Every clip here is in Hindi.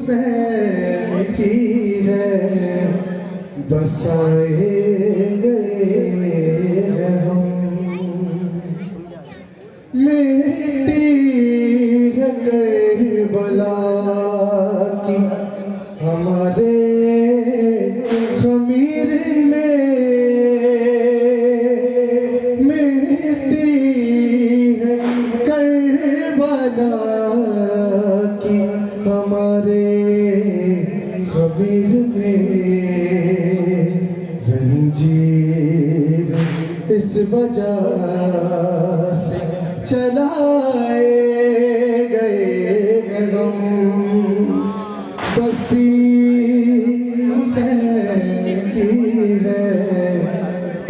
हुसैन की है बसाए गए हम। मिट्टी है करबला की हमारे ज़मीर में, मिट्टी है करबला की हमारे ज़मीर में। जंजीर इस वजह से चलाए गए हम, बस्ती हुसैन की है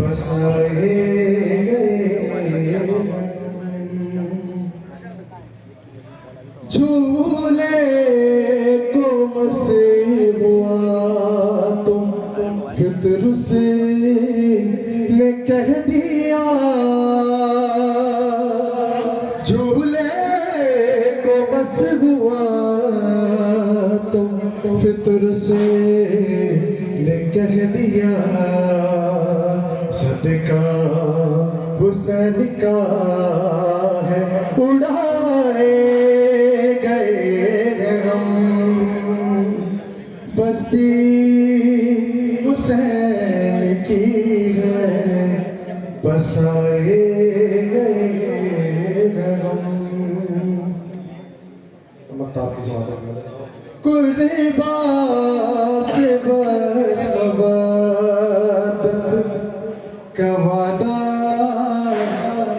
बसाए गए। झूले को मसे हुआ तुम फितर से ने कह दिया, झूले को बस हुआ तुम फितर से ने कह दिया। सदका हुसैन का है उड़ाए गए हम, बस्ती हुसैन की है बसाए गए हम। कुर्बा से बसवत का वादा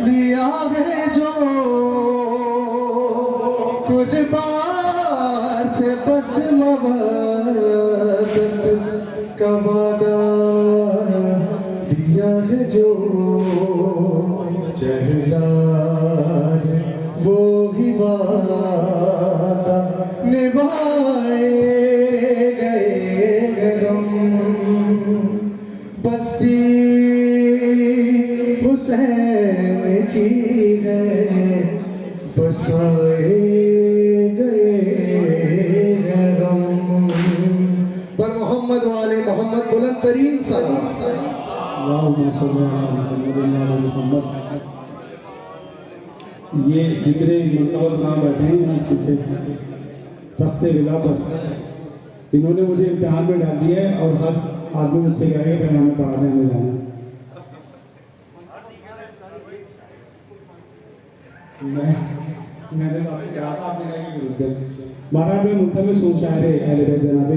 लिया है जो, कुर्बा से बसवत का वादा दिया है जो, चहलार वो ही वादा निभाए गए हम, बस्ती हुसैन की है बसाए गए हम। पर मोहम्मद वाले मोहम्मद बुलंद तरीन सलाम। ये जितने मंतवर साहब बैठे हैं पीछे तख्ते विला पर, इन्होंने मुझे इम्तिहान में डाल दिया है और हर आदमी मुझसे कहेगा कि हमें पढ़ाने में जाना। मैंने तो आपसे कहा था, आपने कहा कि विरुद्ध महाराज में मुंतमिल सूं शायरे अहले बैत जनाब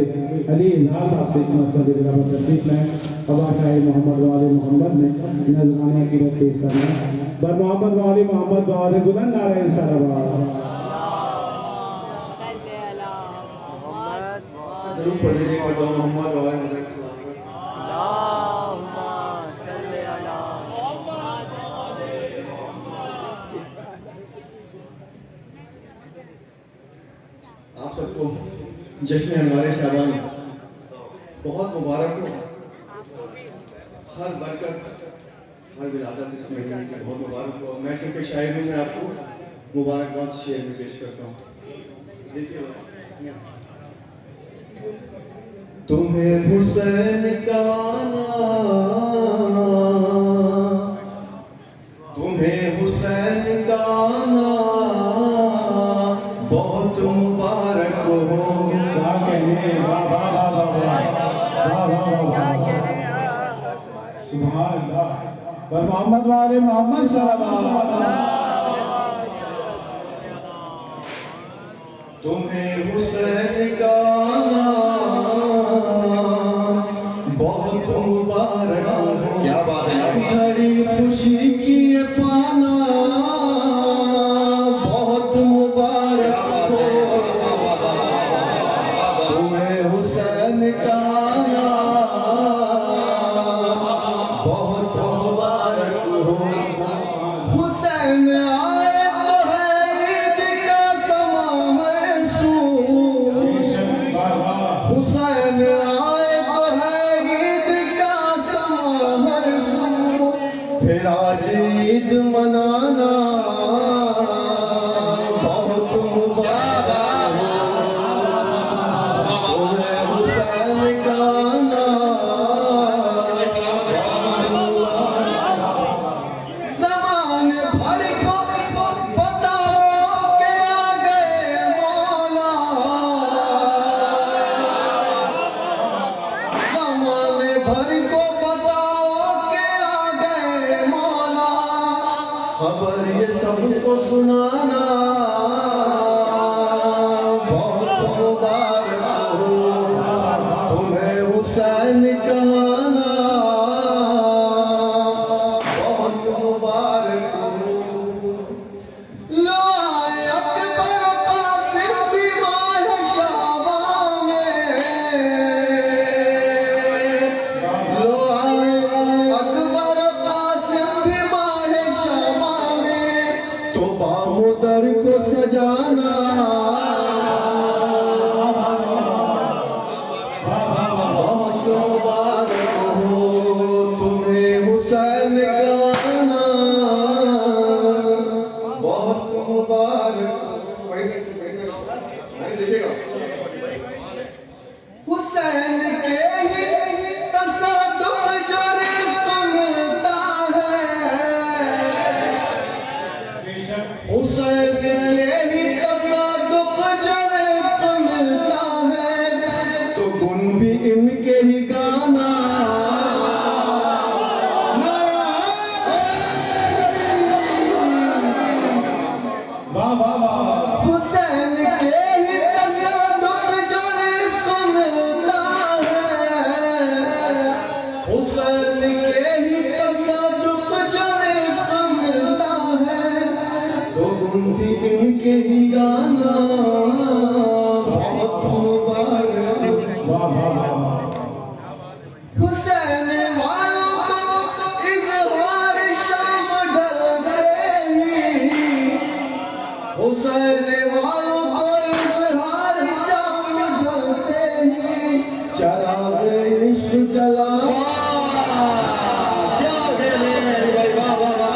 अली इजहार साहब से मस्जिद विला पर तशरीफ लाए। अबा शाह मोहम्मद वाले मोहम्मद ने नज़राने की रत पेश करना बर मोहम्मद वाले मोहम्मद वाले बुलंद नारे सलावत। जरूर पढ़िएगा मोहम्मद वाले आप सबको जश्न हमारे शाबान बहुत मुबारक हो। हर बरकत हर विलादत इस महीने की बहुत मुबारक हो। मैं क्योंकि शायरी में आपको मुबारकबाद शेर में पेश करता हूँ। देखिए, तुम्हें हुसैन का नाम, तुम्हें हुसैन का नाम बहुत मुबारक हो। क्या कहने, वाह वाह वाह वाह वाह वाह सुभान अल्लाह। बर मोहम्मद वाले मोहम्मद सल्लल्लाहु। तुम्हें हुसैन का नाम बहुत मुबारक हो। क्या बात है, बड़ी खुशी की पाना बहुत मुबारक हो। तुम्हें हुसैन का नाम बहुत मुबारक हो। हुसैन आए तो है ईद का समा है सूर, हुसैन आए तो है ईद का समा है सूर। फिर आज ईद मनाना बहुत मुबारक हो। भर को बताओ के आ गए मौला, खबर ये सबको सुनाना, बहुत मुबारक हो तुम्हें हुसैन कहना, बहुत मुबारक हो। लो आए अकबर कासिम भी माह शाबान में, लो आए अकबर कासिम भी माह शाबान में, तो बामुदर को सजाना, बहुत मुबारक हो तुम्हें हुसैन गाना, बहुत मुबारक। देखिएगा हुसैन के ही तसद्दुक़ जो रिज़्क़ मिलता है, हुसैन के ही तसद्दुक़ जो रिज़्क़ मिलता है, तो गुन भी इनके ही गाना, वाह वाह वाह। हुसैन के ही तसद्दुक़ जो रिज़्क़ मिलता है, हुसैन के ही तसद्दुक़ जो रिज़्क़ मिलता है, तो उनकी इनके ही गाना, बहुत मुबारक। वाह वाह वाह। हुसैन वालों को इज़हार शाम ढलते ही, हुसैन वालों को इज़हार शाम ढलते ही, चराग इश्क जला। क्या कहने हैं भाई, वाह वाह वाह,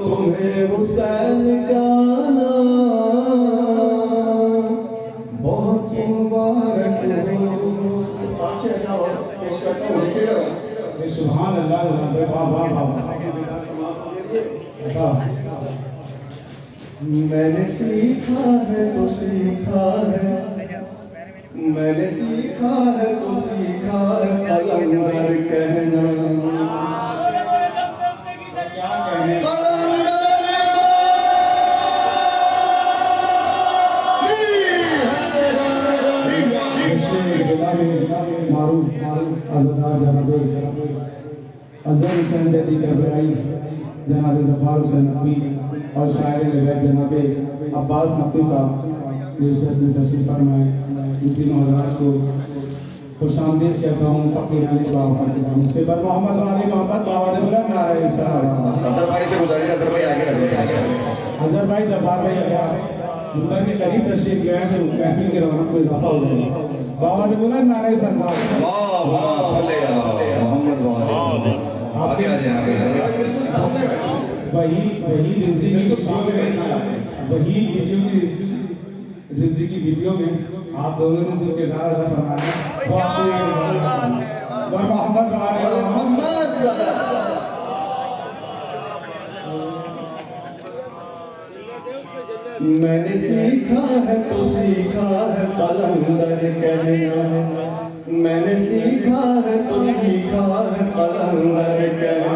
तुम्हें हुसैन गाना, बहुत मुबारक हो। अच्छे ऐसा पेश करता हूँ, देखिएगा। ये सुभान अल्लाह, वाह वाह वाह। मैंने सीखा है तो सीखा है, मैंने सीखा है तो सीखा है, कलंदर कहना, क्या कहने। मारूफ आज़ादार जनाबे अज़हर हुसैन जदी करबलाई, जनाबे ज़फ़ार हुसैन नकवी और शायर गज़ल जनाबे अब्बास नकवी साहब इस में तशरीफ़ फरमाए। इन तीनों हज़रात को खुशामदीद कहता हूँ, फ़कीराने बाबा के नाम से। पर मोहम्मद वाली मोहम्मद बाबा ने बोला नारे सलावत। अज़हर भाई से गुजारिश, अज़हर भाई आगे अज़हर भाई ज़फ़ार भाई आगे मुंबर के करीब तशरीफ़ ले आए तो महफिल की रौनक में इजाफा हो जाएगा। बाबा ने बोला नारे सलावत। वाह वाह, सल्लल्लाहु मोहम्मद वाले, आगे आ जाए। वही वही जिंदगी की वही वीडियो की जिंदगी की वीडियो में आप दोनों ने जो किरदार अदा फरमाया वो आपने मोहम्मद वाले मैंने सीखा है तो सीखा है कलंदर कहना, मैंने सीखा है तो सीखा है कलंदर कहना,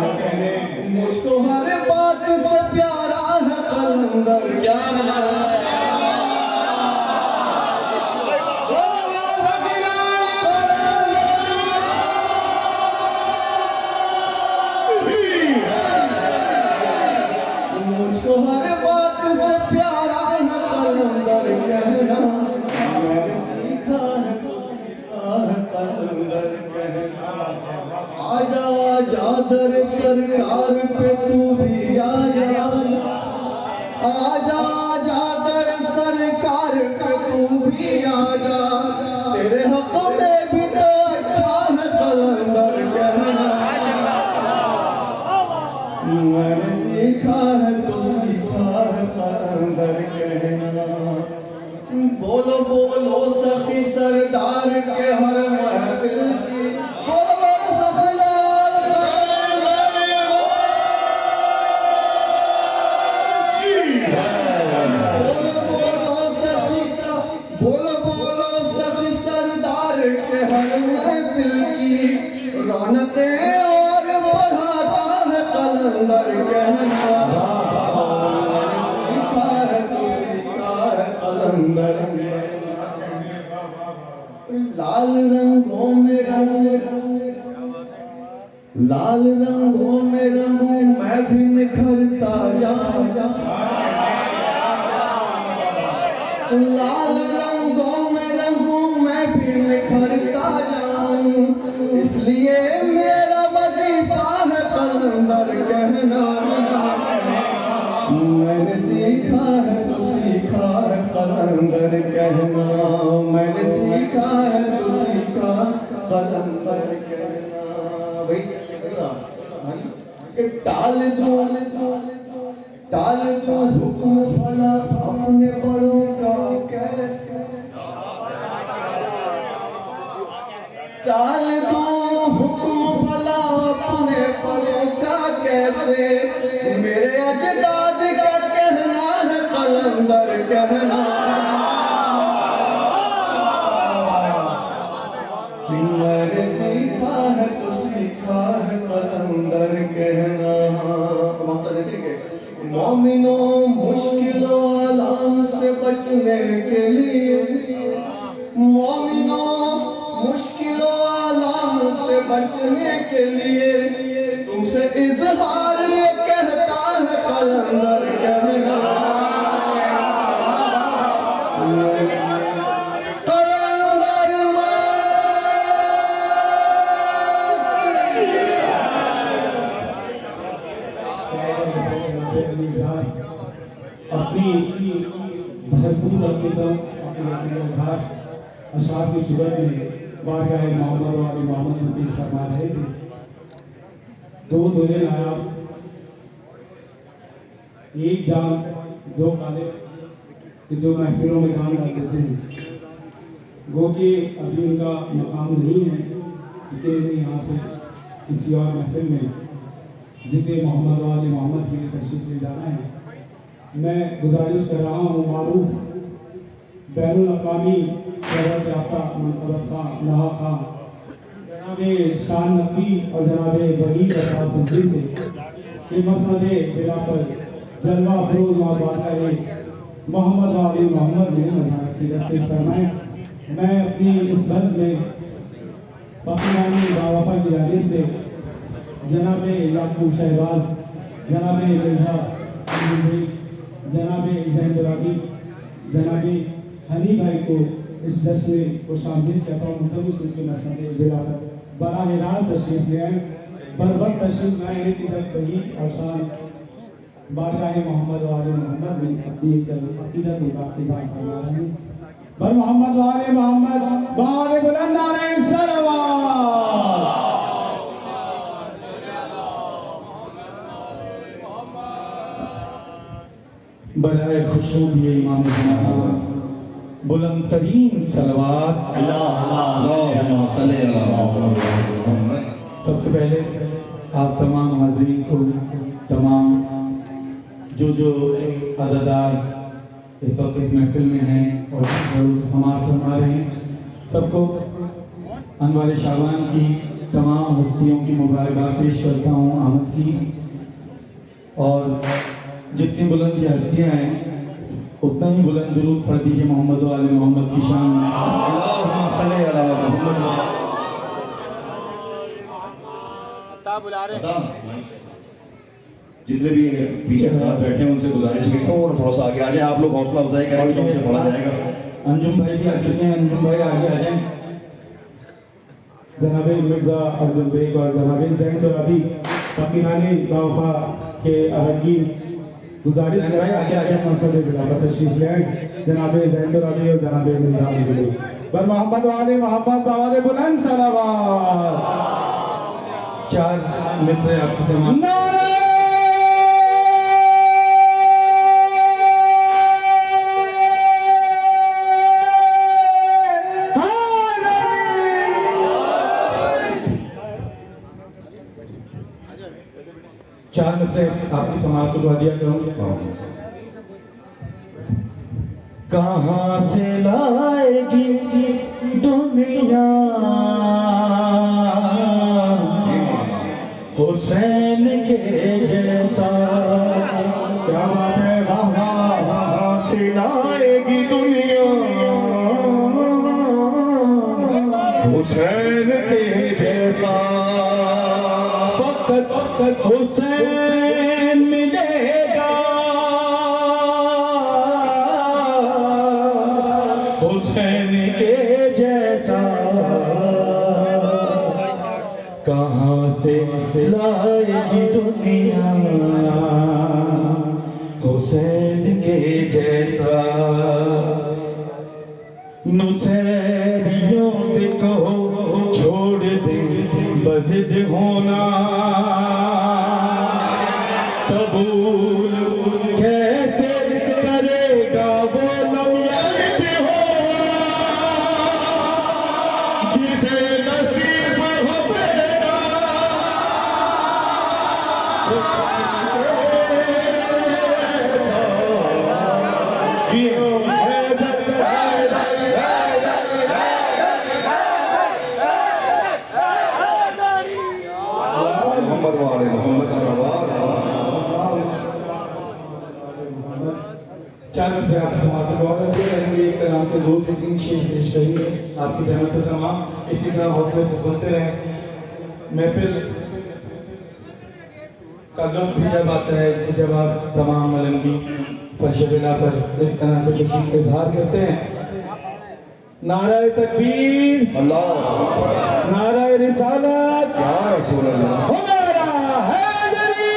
मुझको हर बात से प्यारा है कलंदर कहना। मुझको हर बात से प्यारा है कलंदर कहना, मैंने सीखा है तो सीखा है कलंदर कहना। आजा आजा दर सरकार पे तू भी आजा, आजा आजा दर सरकार पे तू भी आजा, तेरे हक में भी तो अच्छा है कलंदर कहना। मैंने सीखा है तो सीखा है कलंदर कहना। बोलो बोलो सखी सरदार के हर महफिल की, बोलो बोलो सखी लाल बोलो बोलो सखी, बोलो लाल रंगों में रंगूं मैं भी निखरता जाऊं, लाल रंगों में रंगूं मैं भी निखरता जाऊं, इसलिए मेरा वजीफा है कलंदर कहना। मैंने सीखा है तो सीखा है कलंदर कहना, मैंने सीखा है तो सीखा कलंदर कहना। भाई टाल दो हुक्म भला अपने बड़ों का कैसे, टाल दो हुक्म भला अपने बड़ों का कैसे, मेरे अजदाद का कहना है कलंदर कहना। मैंने सीखा है तो सीखा है कलंदर कहना। मोमिनों मुश्किलों आलाम से बचने के लिए, मोमिनों मुश्किलों आलाम से बचने के लिए तुमसे इजहार ये कहता है कलंदर कहना। अपनी भरपूर अशार की सूरत में बारगाह मोहम्मद वाले मोहम्मद में पेश फरमा रहे थे। दो दोले नायाब, एक जान दो काले, जो महफिलों में गान गाते थे। गो कि अभी उनका मकाम नहीं है, लेकिन यहाँ से किसी और महफिल में जिक्र मोहम्मद वाले मोहम्मद के लिए तशरीफ ले जाना है। मैं गुजारिश कर रहा हूँ मारूफ बैनुल अक़वामी शहरत याफ्ता मुनक़बर खां नहा खां जनाबे शान नकवी और जनाबे वहीद अब्बास सिद्दीक़ी से कि मसनदे बिला पर जलवा फरोज़ बारगाह मोहम्मद वाले मोहम्मद ने मजाक की पेश फरमाएं। मैं अपनी इस बंद में पाकिस्तानी बावफा की जानिब से जनाबे याकूब शहबाज, जनाबे मिर्जा जनाबे जैन, जनाबे हनी भाई को इस जश्न को शामिल करता हूँ। के मसले बिलाकर बराह रास्त तशरीफ ले आए, बर वक्त तशरीफ लाए हैं कि तक वही अवसान बारगाह मोहम्मद वाले मोहम्मद में अपनी अकीदत इज़ाफ़ा फरमा रहे हैं। बर मोहम्मद वाले मोहम्मद वाले बुलंद नारे सलावत। बजाय खुशूब ये इमाम ज़माना बुलंद तरीन सलवात। सबसे पहले आप तमाम हाज़रीन को, तमाम जो अदादार इस वक्त इस महफिल में हैं और समाज फरमा रहे हैं, सबको अनवार शाबान की तमाम हस्तियों की मुबारकबाद पेश करता हूँ आमद की। और जितनी बुलंद ये हस्तियाँ हैं उतना ही बुलंद दुरूद पढ़ दीजिए मोहम्मद वाले मोहम्मद की शान में। जितने भी पीछे साथ बैठे हैं उनसे गुजारिश है कि थोड़ा सा आगे आ जाए। आप लोग हौसला अफजाई करेंगे तो उनसे पढ़ा जाएगा। अंजुम भाई भी आ चुके हैं, अंजुम भाई आगे आ जाएं। जनाबे मिर्जा अर्जुन बेग और जनाबे जैन तो अभी पाकिस्तानी बावफा के अरबी गुजारिश कराए आगे आगे मसले बिलाकर तशरीफ ले आए। जनाबे जैन तो अभी और जनाबे मिर्जा अर्जुन बेग पर मोहम्मद वाले मोहम्मद वाले बुलंद सलावत। चार मित्र आपके तमाम चार मित्र आपकी कमाल को दुआ दिया करूँ। कहाँ से लाएगी दुनिया हुसैन के जैसा। क्या बात है, वाह वाह। कहाँ से लाएगी दुनिया हुसैन के जैसा। हुसैन के जैसा कहाँ से लाएगी दुनिया, हुसैन के जैसा। नुसैरियों से कहो छोड़ दे बज़िद होना, कबूल कैसे करेगा वो लौलाद होना, जिसे नसीब हो बेटा मोहम्मद वाले मोहम्मद सल्लल्लाहु अलैहि चार मिनट आप समाप्त करेंगे रहेंगे। एक नाम से 2 से 3 शेर पेश करिए आपकी बहन को तमाम इसी तरह हौसले से सुनते रहें। महफिल का लुत्फ जब आता है जब आप तमाम मलंगी फर्शबिला पर इस तरह से खुशी का इजहार करते हैं। नाराए तकबीर, अल्लाह नाराए रिसालत, या रसूल अल्लाह, हमारा हैदरी।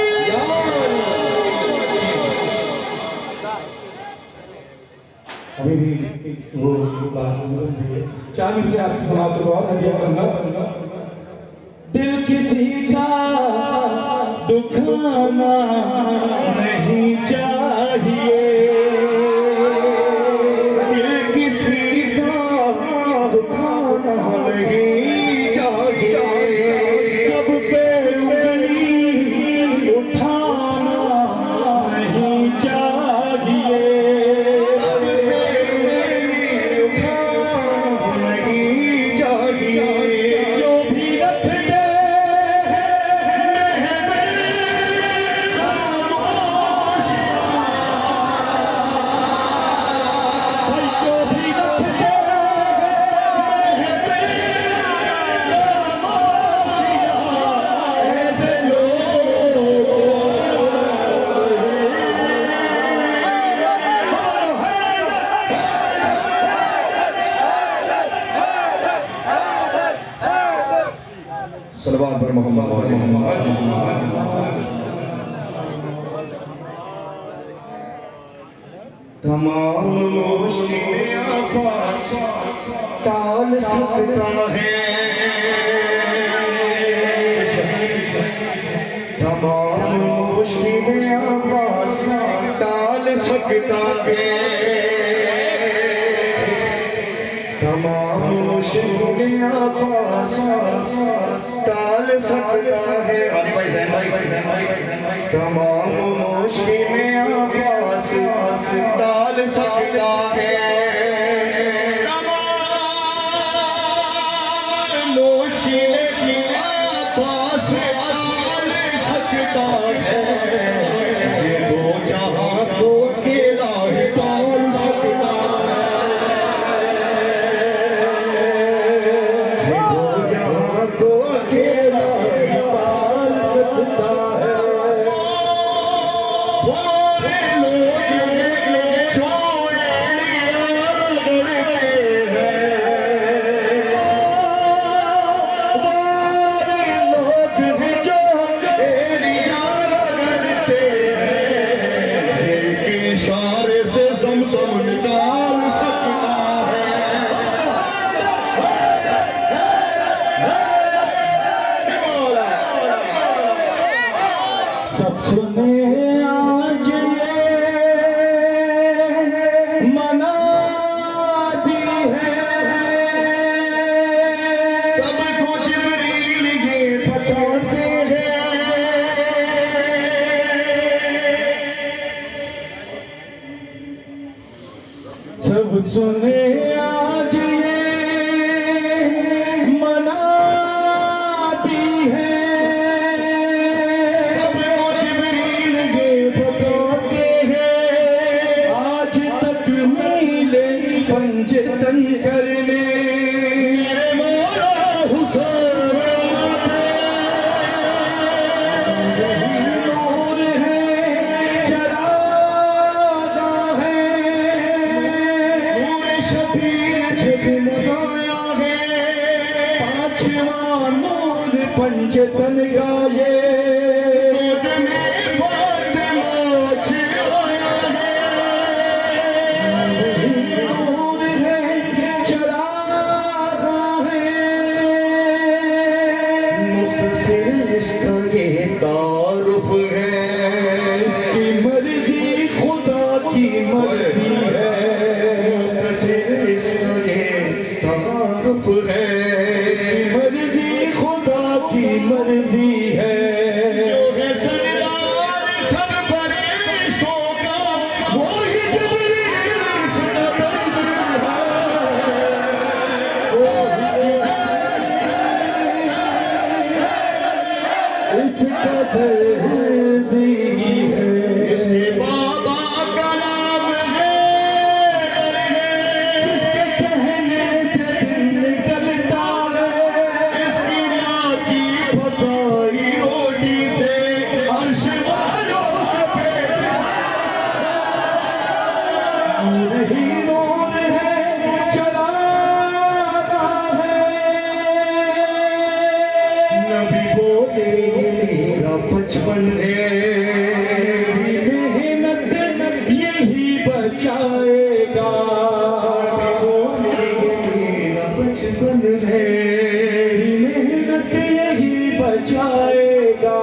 अभी भी वो बात 4 मिनट से आपकी समाप्त को और हदिया करना। दिल किसी का दुखाना नहीं चाहिए, दिल किसी का दुखाना नहीं चाहिए, सब पे उंगली उठाना नहीं चाहिए, सब पे उंगली उठाना नहीं चाहिए, जो भी रख दे सल्लल्लाहु अलैहि मोहम्मद वाले मोहम्मद। तमाम मुश्किलें आपास टाल सकता है, तमाम मुश्किलें आपास टाल सकता है, तमाम मुश्किलें आपास टाल सकता है। तमाम मुश्किलें आपास टाल सकता है, तमाम मुश्किलें आपास टाल सकता है, ये दो जहां को अकेला ही टाल सकता है, ये दो जहां को अकेला ही टाल सकता है। सब सुने आज ये मनाती है, सबको जिब्रील ये बताते हैं, सब सुने आज ये मनाती है, पंचतन करने मोरा हुसैन नूर है, चरागा है, नूर शबीर पंचतन गाए गोद में फातिमा खिलाया है नूर है चरागा है मुख्तसर इसका ये तारुफ है कि मर्जी खुदा की मर्जी है मुख्तसर इसका ये तारुफ है मर्जी खुदा की मर्जी है जो है सरदार सब फरिश्तों का वो ही जिब्रील सरदार है वो इसका दर्दी है इसे बाबा का नाम है इसके कहने से दिल निकलता है इसकी माँ की पकाई रोटी से अर्श वालों का पेट नूर ही नूर है चलाता है नबी बोले मेरा बचपन है मेहनत यही बचाएगा मेरा बचपन है मेहनत यही बचाएगा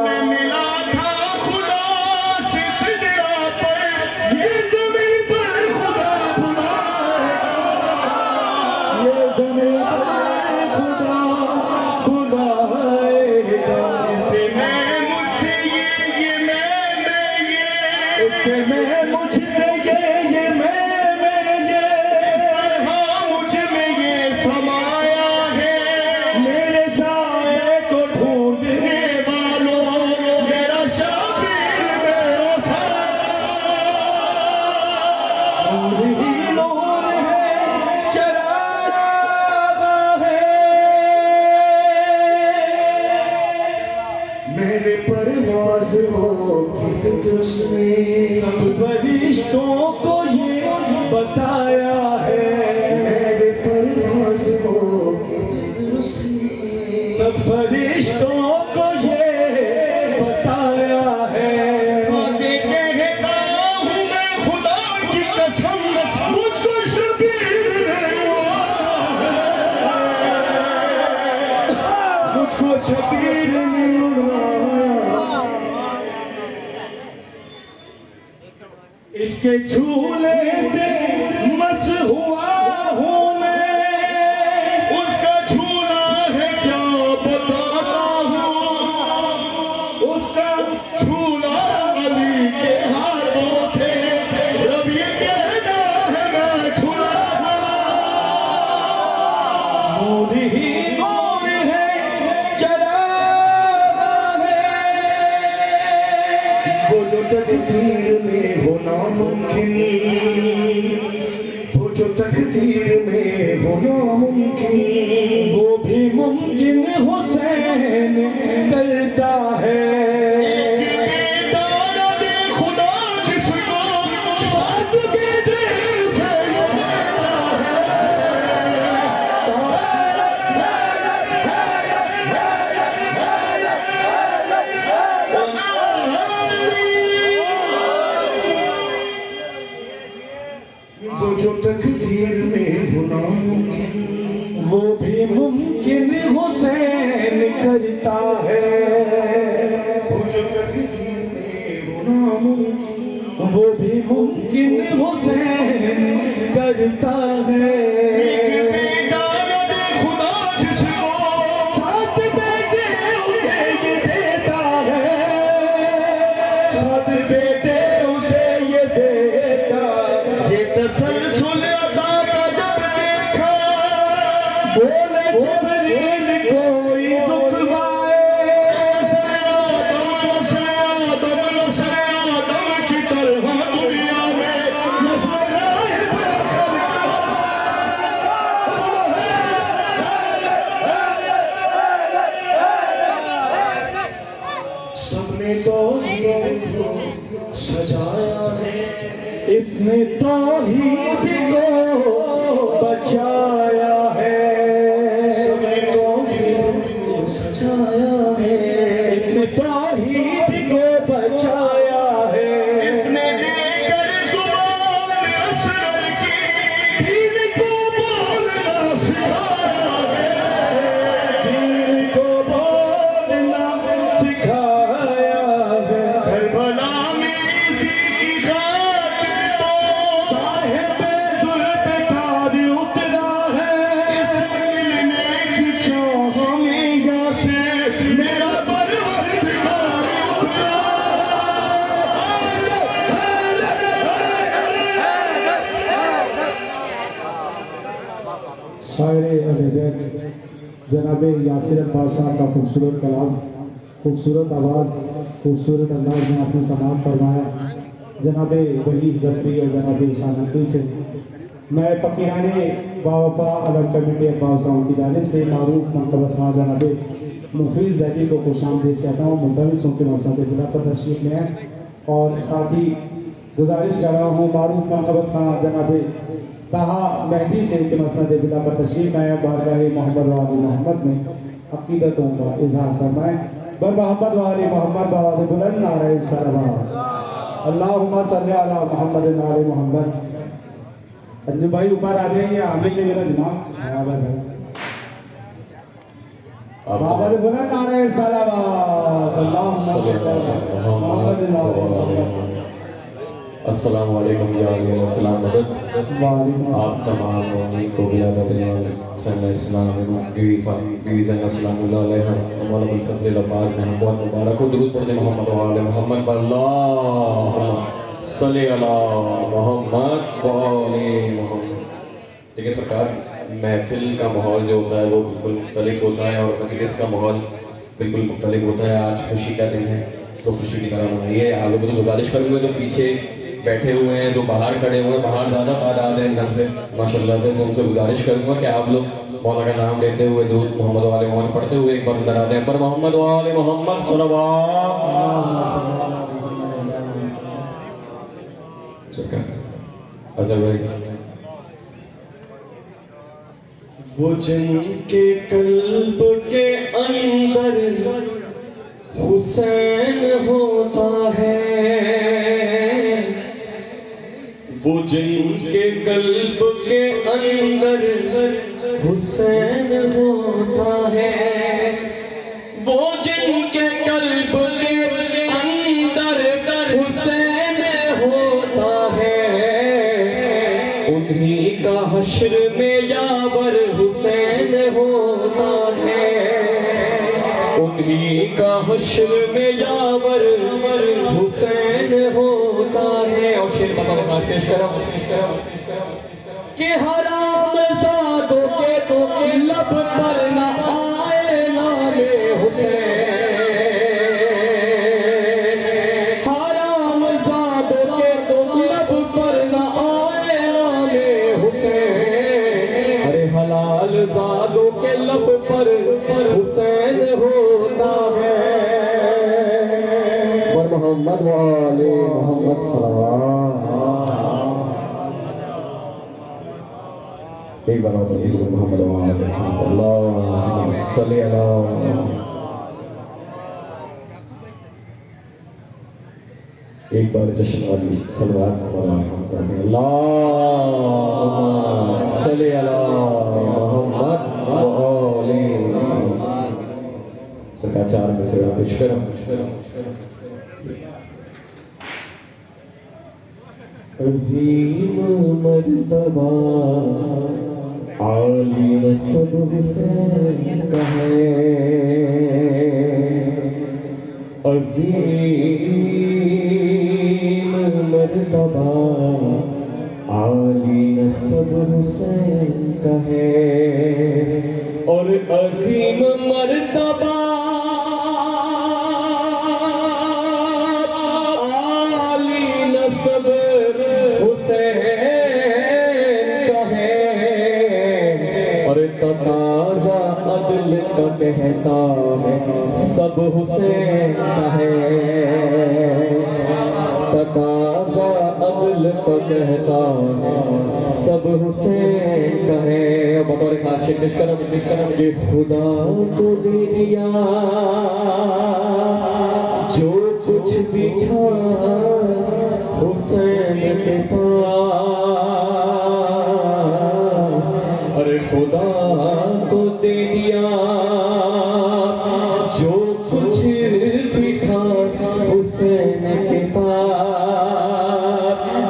मैं मिला था खुदा से सिजदा पर ये ज़मीन पर खुदा बुलाएगा ये ज़मीन पर खुदा बुलाएगा इसे मैं मुझसे ये मैं मुझसे ये मैं ये हाँ मुझ में ये समाया है मेरे साए को ढूंढने वालों मेरा शाफिर मेरा नूर ही नूर है चरागा है मेरे परवाज़ हो उसने सब फरिश्तों को ये बताया है मेरे परवाज़ हो उसने सब फरिश्तों को ये बताया है आगे कहता हूँ मैं खुदा की कसम मुझको शबीर मुझको शबीर इसके झूले से मस हुआ हूँ मैं उसका झूला है क्या बताता हूँ उसका झूला अली के हाथों से रब ये कहना है मैं झूला नूर ही नूर है चरागा है वो जो तकदीर में हो नामुमकिन वो जो तकदीर में हो नामुमकिन वो भी मुमकिन हुसैन करता है खुदा जिसको साथ के दिल से वो जो तकदीर में हो नामुमकिन वो भी मुमकिन हुसैन करता है वो जो तकदीर में हो नामुमकिन वो भी मुमकिन हुसैन करता है खुदा जिसको साथ बेटे उसे ये देता है साथ बेटे उसे ये देता ये तसलसल अता का जब देखा बोले जिब्रील कोई रुकवाए आदम की तरह दुनिया में सबने तो सजाया है इसने तौहीद को बचाया है सबने तौहीद को सजाया शायर अहल जनाब यासिर अब्बास साहब का खूबसूरत कलाम, खूबसूरत आवाज़, खूबसूरत अंदाज में आपने समाप्त फरमाया। जनाब वली जफरी और जनाब शानकी से मैं फ़कीराने बावफा अलम कमेटी अब्बास साहब की जानिब से मारूफ मनकबत खां जनाब मुफीज़ जैदी को खुशामदीद कहता हूँ। मुंतविसों के मकसद खुदा पर तशरीफ में है और साथ ही गुजारिश कर रहा हूँ मारूफ मनकबत खां जनाब ताहा मेहदी से के मसनद बिला पर तशरीफ आए बारगाह मोहम्मद वाली मोहम्मद में अकीदतों का इजहार फरमाएं। बर मोहम्मद वाली मोहम्मद बावाद बुलंद नारे सलवात अल्लाहुम्मा सल्ली अला मोहम्मद नारे मोहम्मद। अंजू भाई ऊपर आ जाइए, आगे के मेरा दिमाग खराब है। बावाद बुलंद नारे सलवात अल्लाहुम्मा सल्ली अला मोहम्मद नारे मोहम्मद। अस्सलाम वालेकुम या अस्सलाम मदद आप तमाम को बिला बदलाव सल्लल्लाहु अलैहि वसल्लम बहुत मुबारक हो। दुरूद पढ़ने मोहम्मद व आले मोहम्मद अल्लाहुम्मा सल्ली अला मोहम्मद व आले मोहम्मद। देखिए सरकार, महफिल का माहौल जो होता है वो बिल्कुल मुख्तलिफ होता है और मजलिस का माहौल बिल्कुल मुख्तलिफ होता है। आज खुशी का दिन है तो खुशी की तरह मनाइए। आप लोगों को गुजारिश करूँगा जो पीछे बैठे हुए हैं, जो बाहर खड़े हुए हैं, बाहर ज़्यादा तादाद है अंदर से माशाल्लाह से, तो उनसे गुजारिश करूँगा कि आप लोग मौला का नाम लेते हुए दूध मोहम्मद वाले मोहम्मद पढ़ते हुए एक बार अंदर आते हैं। पर मोहम्मद वाले मोहम्मद सल्लल्लाहु वो जिनके कल्ब के अंदर हुसैन होता है, वो जिनके कल्ब के अंदर हुसैन होता है, वो जिनके कल्ब के अंदर हुसैन होता है, उन्हीं का हश्र में यावर हुसैन होता है, उन्हीं का हश्र में यावर हुसैन होता है। और शेर बताओ पेश करो कि हराम ज़ादों के तो लब पर न आए नामे हुसैन, हराम ज़ादों के तो लब पर न आए नामे हुसैन, अरे हलाल ज़ादों के लब पर हुसैन होता है। और मोहम्मद वाले मोहम्मद एक बार और मोहम्मद वाले अल्लाहुम्मा सल्ली अला। एक बार जश्न वाली सलवात अल्लाहुम्मा सल्ली अला मोहम्मद वाले। सरकार चार में से पेश करो। अज़ीम मर्तबा आली नस्ब हुसैन का है, अज़ीम मर्तबा आली नस्ब हुसैन का है, और अज़ीम मर्तबा तकाज़ा अदल का कहता है सब हुसैन का है, तकाज़ा अदल का कहता है सब हुसैन का है। बतौर खास करम ये खुदा को दे दिया जो कुछ भी था हुसैन के पास, अरे खुदा को दे दिया जो कुछ भी था हुसैन के पास,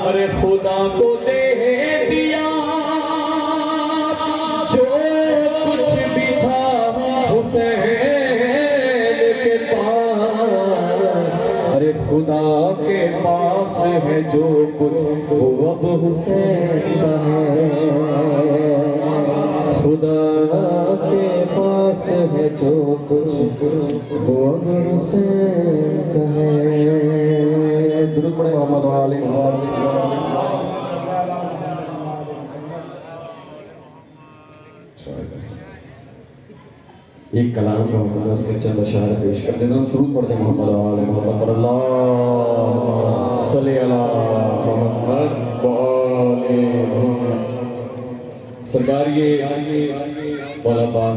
अरे खुदा को दे दिया जो कुछ भी था हुसैन के पास, अरे खुदा के पास है जो कुछ वो अब हुसैन का है। खुदा के पास है जो कुछ वो अगर उसे कहे। दुरूद पढ़े मोहम्मद वाले एक कलाम का हुक्म है, उसके चंद अशआर पेश कर देता हूँ। दुरूद पढ़ते मोहम्मद वाले मोहम्मद पर अल्लाह सल्ली अला मोहम्मद वाले मोहम्मद। सरकार ये मौला अब्बास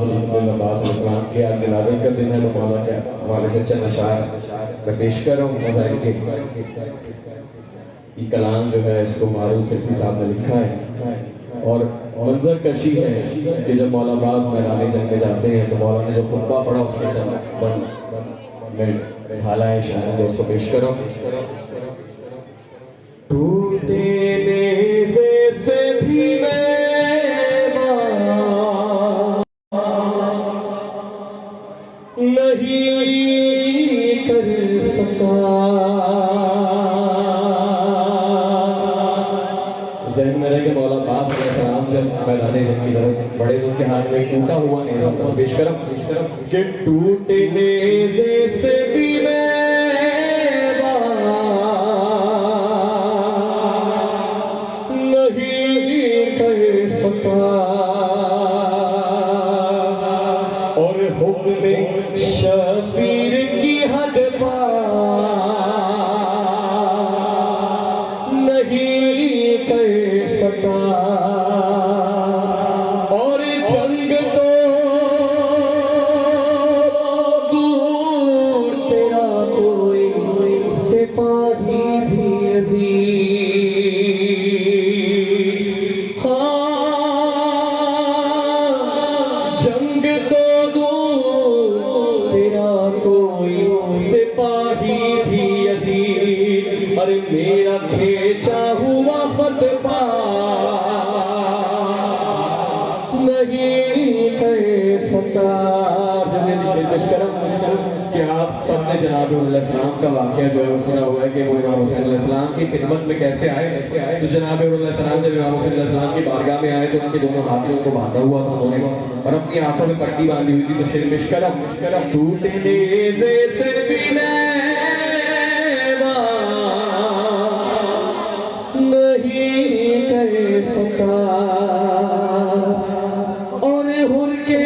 इस्लाम की आज मिलादत का दिन है, तो मौला के हवाले से चंद अशआर मैं पेश कर रहा हूँ। ये कलाम जो है इसको मारूफ सिद्दीकी साहब ने लिखा है और मंजर कशी है कि जब मौला अब्बास मैदान जंग में जाते हैं तो मौला ने जो खुतबा पढ़ा उसके मैं हालाए शायद दोस्तों पेश करो। टूटे नेज़े से भी नहीं कर सका, ज़हन में रहे कि मौला अब्बास अलैहिस्सलाम जब मैदान जंग की तरफ बड़े तो उनके हाथ में टूटा हुआ नेज़ा था। पेश करो कि टूटे नेज़े से भी नहीं कर सका और हुक्म शबीर की हद नहीं कर सका और जंग तो दूर तेरा कोई सिपाही भी अजीज। हाँ जंग तो दूर तेरा कोई सिपाही भी अजीज। अरे मेरा खींचा हुआ खुतबा नहीं कर सका। कि आप सबने जनाब अलैहिस्सलाम का वाक़या जो है सुना हुआ है कि वो इमाम हुसैन अलैहिस्सलाम की खिदमत में कैसे आए। तो जनाब अलैहिस्सलाम जब इमाम हुसैन अलैहिस्सलाम की बारगाह में आए तो उनके दोनों हाथों को बांधा हुआ था उन्होंने और अपनी आंखों में पट्टी बांधी हुई थी। तो शेर पेश करा टूटे नेज़े से भी नहीं कर सका और हुर के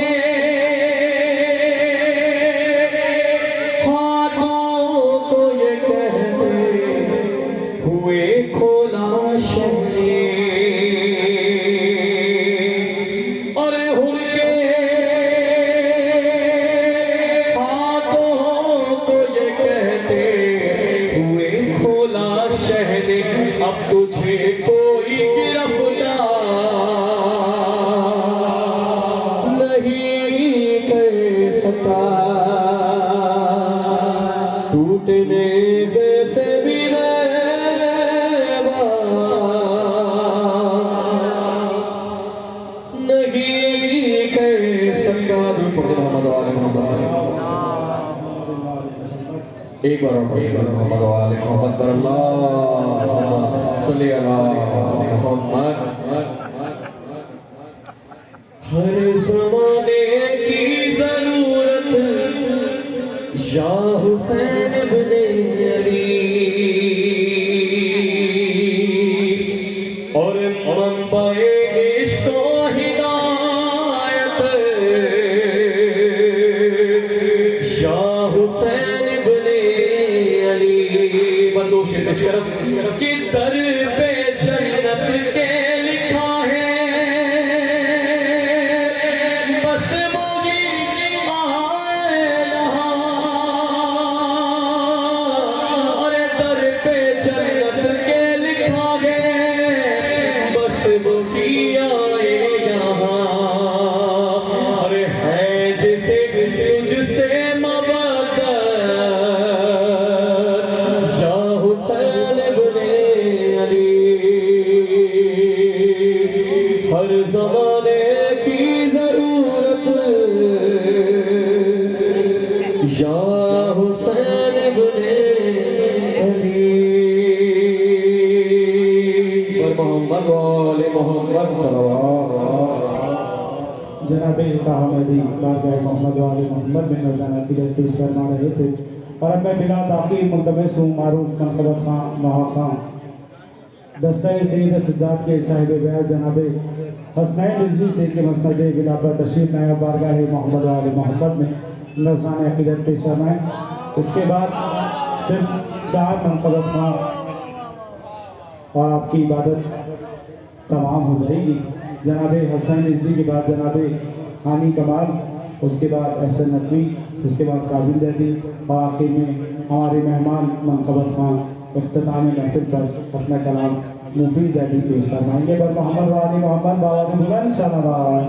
हाथों को ये कहते हुए खोला शहरी और हुर के हाथों को ये कहते हुए खोला शहरी। अब तुझे कोई गिरफ्तार नहीं कर सका। टूटने जैसे भी नहीं कर सका। मोहम्मद एक बार मोहम्मद वाले मोहम्मद पर अल्लाह सल्ली अला मोहम्मद। हर ज़माने की ज़रूरत या हुसैन इब्ने अली और मंबाए इश्क़ व हिदायत या हुसैन इब्ने अली। बंदो शरफ की दर पे जन्नत के लिखा है बस मोगी और दर पे जन्नत के लिखा है बस मोगी आए यहाँ। अरे है जिसे तुझसे मबद्दत या हुसैन इब्ने अली। हर ज़माने की ज़रूरत या हुसैन इब्ने अली। पर मोहम्मद वाले मोहम्मद सल्लल्लाहु जनाब अहमदी बारगाह मोहम्मद वाले मोहम्मद में नजराना की पेश फरमा रहे थे। और अब मैं बिला ताक़ीर मुल्तमस हूँ मारूफ मनक़बत खां नवा खां दस्ता सईद सिद्धार्थ के साहिब बैत जनाब हसनैन रिजवी से के मसनद बिला पर तशरीफ लाए बारगाह मोहम्मद वाले मोहम्मद में नजराना अक़ीदत पेश फरमाएँ। इसके बाद सिर्फ 4 मनक़बत खां और आपकी इबादत तमाम हो जाएगी। जनाब हसन रिजवी के बाद जनाब हानी कमाल, उसके बाद एहसन नकवी, उसके बाद काबिल जैदी और आखिर में हमारे मेहमान मनक़बत खां इख्तिताम महफिल पर अपना कलाम मुफीद जैदी पेश फरमाएंगे। पर मोहम्मद वाले मोहम्मद बावाद बुलंद सलावत,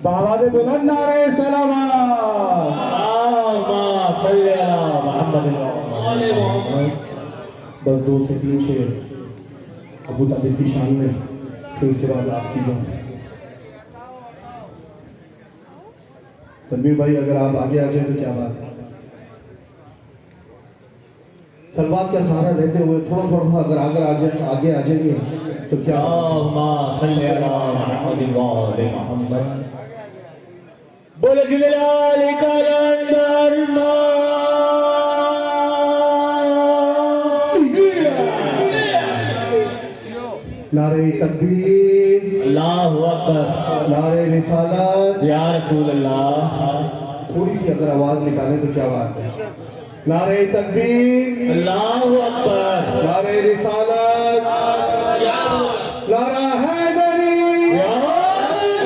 बावाद बुलंद नारे सलावत। बस 2 से 3 शेर अबू तालिब की शान में, फिर उसके बाद आपकी बात। तनवीर भाई अगर आप आगे आ जाए तो क्या बात है। तलवार का सहारा लेते हुए थोड़ा थोड़ा अगर आगे आ जाएंगे तो क्या बोले जिलाल कलंदर नारे तकबीर, अल्लाहु अकबर, नारे रिसालत, या रसूल अल्लाह। थोड़ी सी अगर आवाज निकाले तो क्या बात है। नारे तकबीर, अल्लाहु अकबर, नारे रिसालत, नारा हैदरी,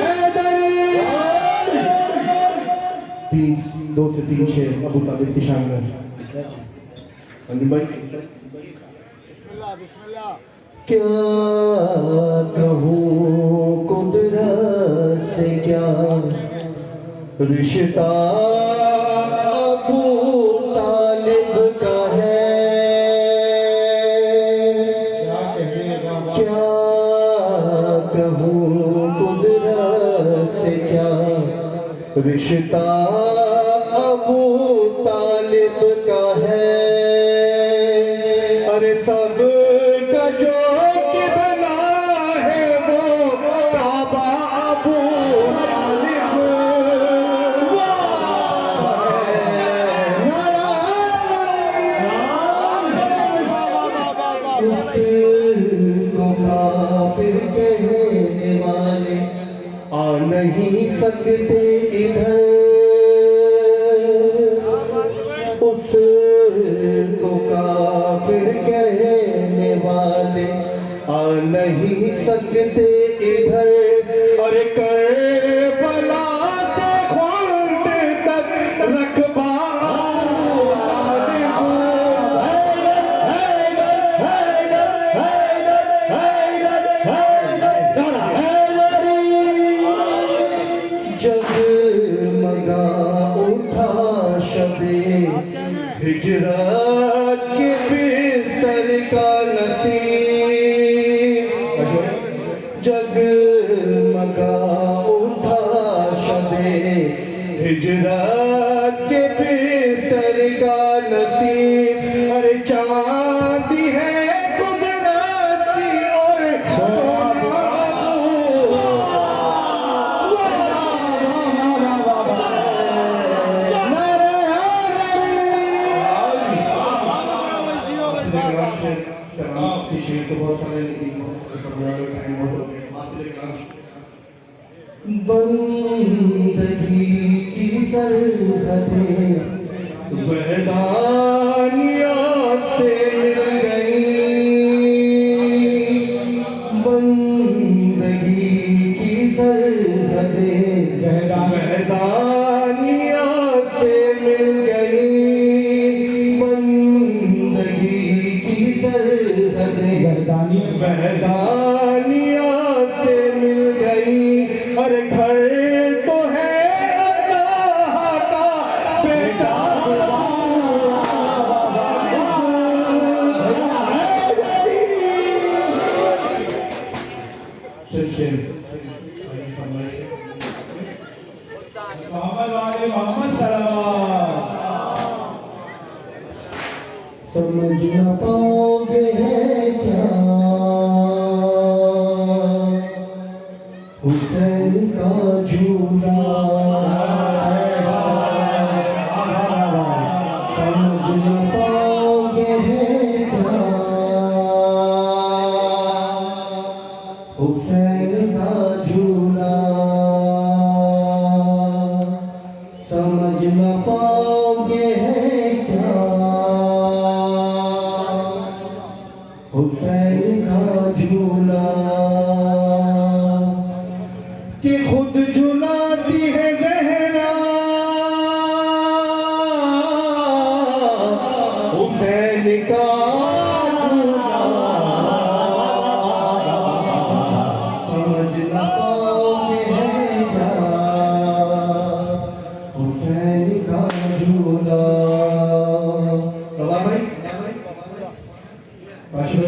हैदरी। 2 से 3 शेर अबू तालिब की शान में। अंजुम भाई क्या कहूँ कुदरत से क्या रिश्ता अबू तालिब का है, क्या कहूँ कुदरत से क्या रिश्ता अबू तालिब का है। अरे सब का जो किबला है वो काबा अबू तालिब को काफिर कहने वाले आ नहीं सकते इधर, उसको काफिर कहने वाले आ नहीं सकते इधर। और करबला से खुर्द तक रखबा जगमगा उठा शबे हिजरत के बिस्तर का नसीब, जगमगा उठा शबे हिजरत के बिस्तर का नसीब। अरे चांदी है कुदरत की और बंदगी की सरहदें वहदानियत से मिल गई, बंदगी की सरहदें वहदानियत से मिल गई, बंदगी की सरहदें वहदानियत से मिल गई। अरे घर तो है अल्लाह का बेटा, मोहम्मद वाले मोहम्मद सलावत। समझ न पाओगे है क्या हुसैन का झूला समझ न पाओगे है क्या हुसैन का झूला कि खुद झुलाती है जहरा हुसैन का झूला समझ न पाओगे है क्या हुसैन का झूला। भाई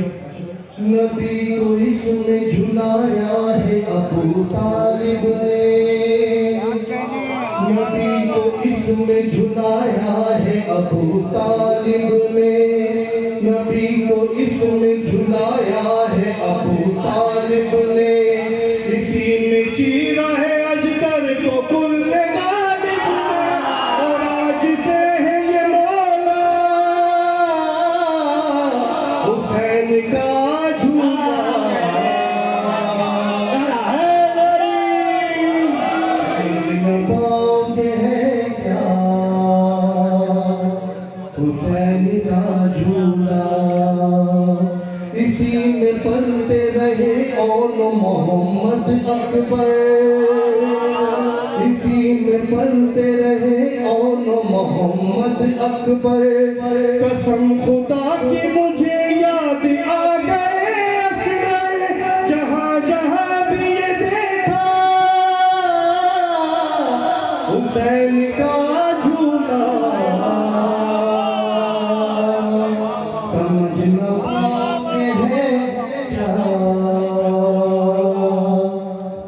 नबी को इसमें झुलाया है अबू तालिब ने नबी को इसमें झुलाया है अबू तालिब ने नबी को इसमें झुलाया है अबू तालिब ने इसी में चीरा है अजगर को कुल्ले गालिब और आज से है ये मौला हुसैन का हुसैन का झूला इसी में पलते रहे और मोहम्मद अकबर इसी में पलते रहे और मोहम्मद अकबर कसम खुदा की मुझे याद आ गए असगर जहाँ जहाँ भी ये देखा हुसैन का झूला समझ न पाते हैं क्या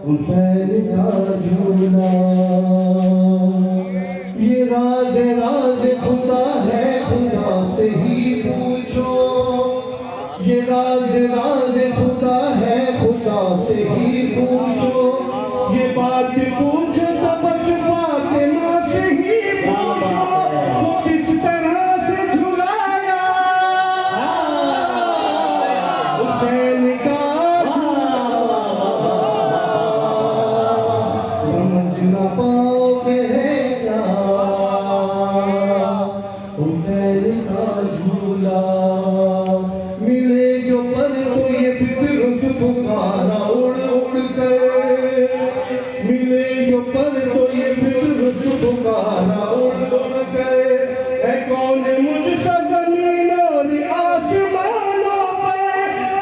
हुसैन का झूला ये राज राज खुदा है खुदा से ही पूछो ये राज राज खुदा है खुदा से ही पूछो ये बात पूछो तो बच पाते माँ से ही पूछो वो किस तरह से झुलाया हुसैन का समझ न पाओगे क्या हुसैन का झूला मिले जो पर तो ये फिक्र पुकारा उड़ उड़ कर मिले जो पर तो ये फिक्र पुकारा उड़ उड़ कर है कौन मुझसे जमीन और आसमानों पर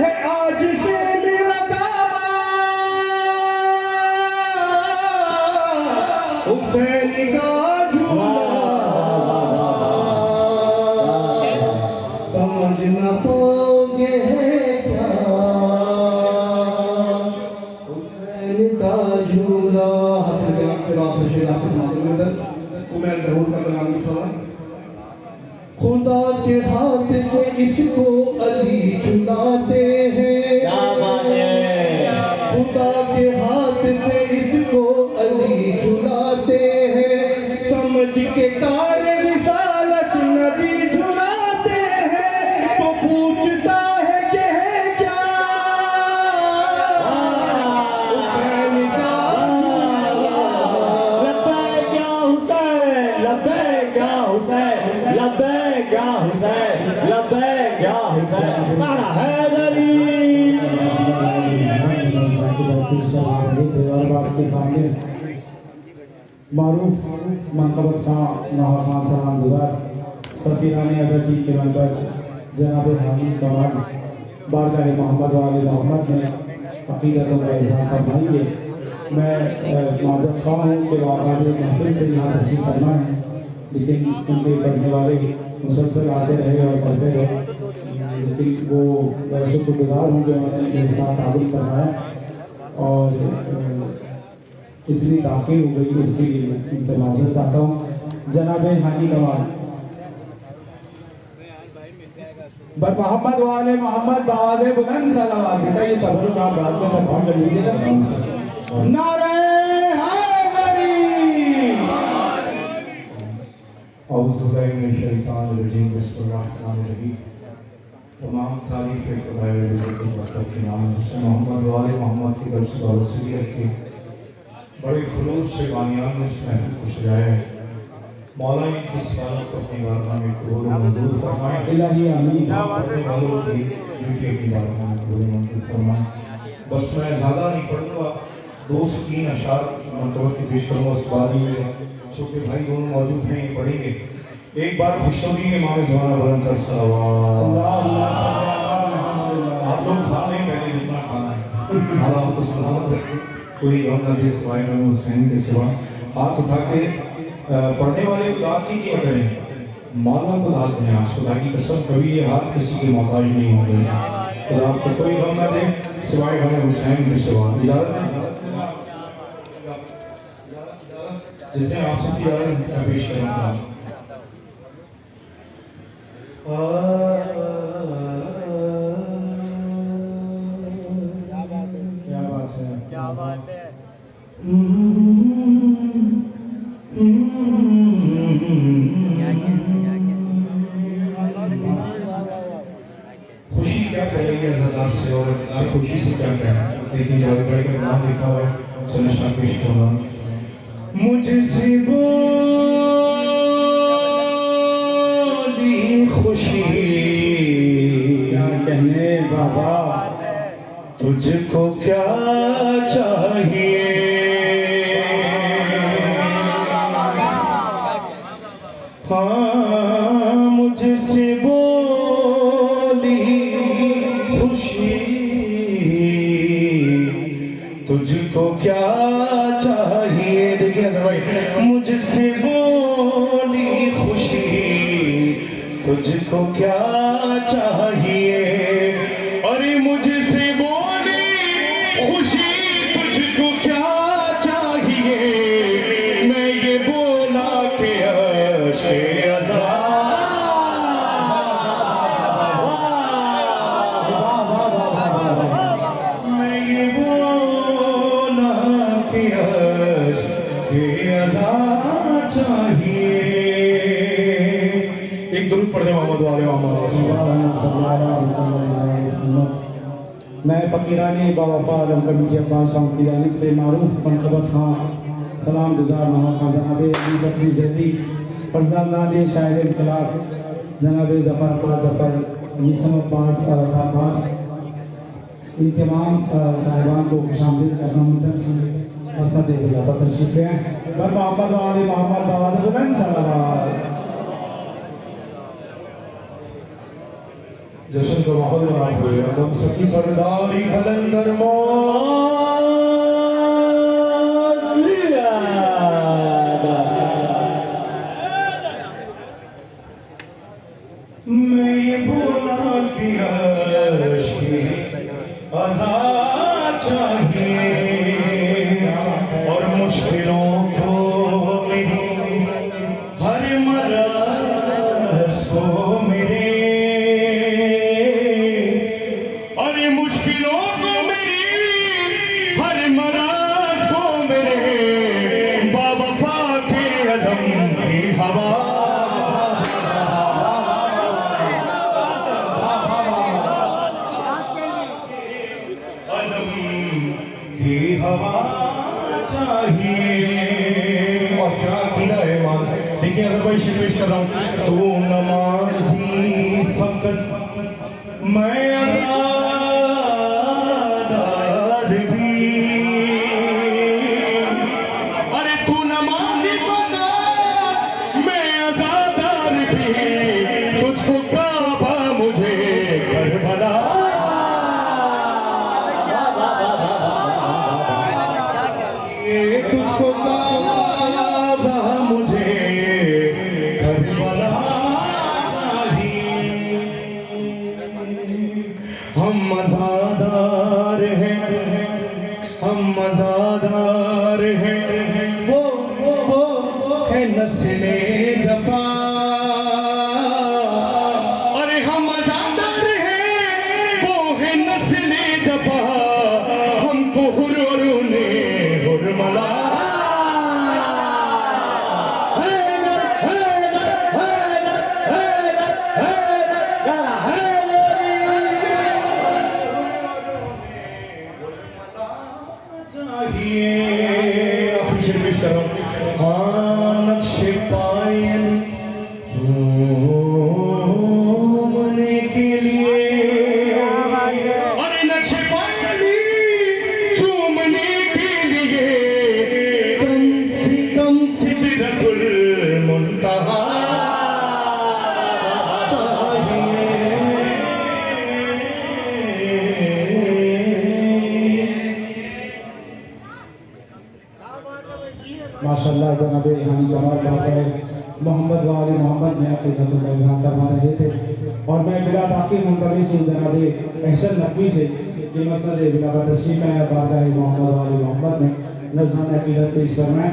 है आज से मेरा दावा हुसैन का झूला समझ न पाओगे है क्या हुसैन का झूला खुदा के हाथ से इसको अली झुलाते हैं खुदा के हाथ से इसको अली झुलाते हैं समझ के कार्य रिसालत नबी झुलाते हैं तो पूछता है कि है क्या हुसैन का लब्बैक या हुसैन लब्बैक या हुसैन लब्बैक या हुसैन लब्बैक या हुसैन नारा हैदरी के सामने मारूफ मनकबत खां नहा खान सलाम गुजार सफीराने अदर की के मंबर जनाब हाजी कमाल बारगाह मोहम्मद वाले मोहम्मद में अकीदतों का इजहार फरमाएंगे। मैं माजूद खां हूँ कि वाक़ई महफिल से यहाँ तस्लीम करना है लेकिन उनके पढ़ने वाले मुसलसल आते रहे और पढ़ते रहे लेकिन वो शुक्रगुजार हूँ कि उन्होंने मेरे साथ ताबुल करना है और इतनी दाखिल हो गई इसके लिए उनसे माजूद चाहता हूँ। जनाब हाजी कमाल बर मोहम्मद वाले मोहम्मद बावाज़े बुलंद सलावत का ये तबरुक आप रात में परफॉर्म कर लीजिएगा। नारे हैदरी औज़ुबिल्लाहि मिनश शैतानिर रजीम बिस्मिल्लाहिर रहमानिर रहीम। तमाम तारीफ़ें खुदाए मोहम्मद वाले मोहम्मद की तरफ से वसीयत की बड़े खलूस से बानियान ने इस महफिल को सजाया है। मौला इनकी सलामत को अपनी बारगाह में कबूल और मंजूर फरमाए। इलाही आमीन। पढ़ने वालों की ड्यूटी अपनी बारगाह में कबूल और मंजूर फरमाए। बस मैं ज़्यादा नहीं पढ़ूंगा, 2 से 3 अशार मंतवर की पेश करूँगा। उस बारी में छोटे भाई दोनों मौजूद हैं, ये पढ़ेंगे। एक बार खुशखबरी के मामले ज़माना बुलंद कर सलावत। आप लोग खा लें, पहले जितना खाना है। अल्लाह आपको सलामत रखे, कोई गम न दे सिवाय इमाम हुसैन के सिवा। हाथ उठा के पढ़ने वाले को दाद नहीं किया करें, मौला को दाद दें। आज खुदा की कसम कभी ये हाथ किसी के मोहताज नहीं होंगे। खुदा आपको कोई गम न दे सिवाय इमाम हुसैन के सिवा। इजाज़त जितने आप सबकी इजाज़त मैं पेश करूँगा। क्या बात है। खुशी क्या करेंगे अज़ादार से और खुशी से क्या करें। देखिए जब बड़े का नाम लिखा हुआ है, चलो शाम पेश करूँगा। मुझसे बोली खुशी क्या कहने बाबा, तुझको क्या चाहिए। हाँ मुझसे बोली खुशी, तुझको क्या चाहिए। देखिए भाई, मुझसे बोली खुशी, तुझको क्या चाहिए। अरे मुझसे बोली खुशी, तुझको क्या चाहिए। मैं ये बोला कि अशे मैं ये बोला कि अशे चाहिए। एक दुरूद पढ़ दे मोहम्मद वाले मैं फ़कीरानी बावफ़ा आलम कमेटी अब्बास खान की जानिब से मारूफ मनकबत खान सलाम गुजार नवा खान जनाब अली बकरी जैदी फरजादान शायर इनकलाब जनाब जफ़र यीसम अब्बास इन तमाम साहिबान को खुशामदीद करना मसद तशरीफ़ है। बर मोहम्मद वाले मोहम्मद वाले बुलंद सलावत। जश्न का माहौल बना हुए हम सखी सरदारी कलंदर मैं ये बोला कि अदा चाहिए और मुश्किलों को मेरी हर मरज़ को मेरे। अरे मुश्किलों को मेरी हर मराज को मेरे बावफा के अदम की हवा। अदम की हवा चाहिए। और क्या कीदा है मान। देखिए अगर मैं पेश कर रहा हूँ, तू नमाज़ी फकत मैं तुझको काबा मुझे करबला चाहिए। हम मज़ादार हैं, हम मज़ादार हैं, वो है नस्ले जफा। अरे हम मज़ादार हैं, वो है नस्ले जफा। हमको हुर्र ने हुर्मला। माशाल्लाह जनाब हानी कमाल बात है मोहम्मद वाले मोहम्मद ने खिदमत में इज़हार फरमा रहे थे और मैं बिला ताक़ी मुंतज़िर हूँ जनाब एहसन नकवी से कि मसनद बिला तस्लीम है बारगाह मोहम्मद वाले मोहम्मद ने नज़रान अक़ीदत पेश फरमाया।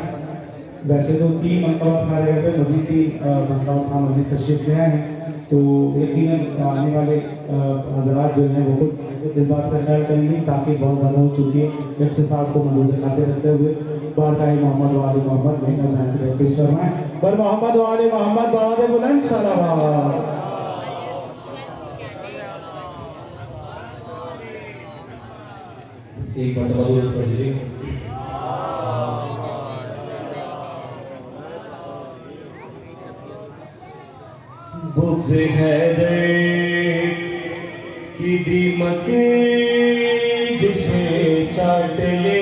वैसे तो 3 मरतबा था रहे थे मजीद 3 मरतबा था मजीद तशरीफ़ ले आए हैं तो यकीनन आने वाले हज़रात जो हैं वो खुद इस बात का ख्याल करेंगे ताकि बहुत ज़्यादा हो चुकी है इख्तिसार को मौजूद खाते रहते हुए बारगाह मोहम्मद वाले मोहम्मद में नज़रान पेश फरमाएं पर मोहम्मद वाले मोहम्मद बाद बुलंद सलावत। एक मरतबा दुरूद पढ़ लीजिए। बुग़्ज़ हैदर की दीमक जिसे चाट ले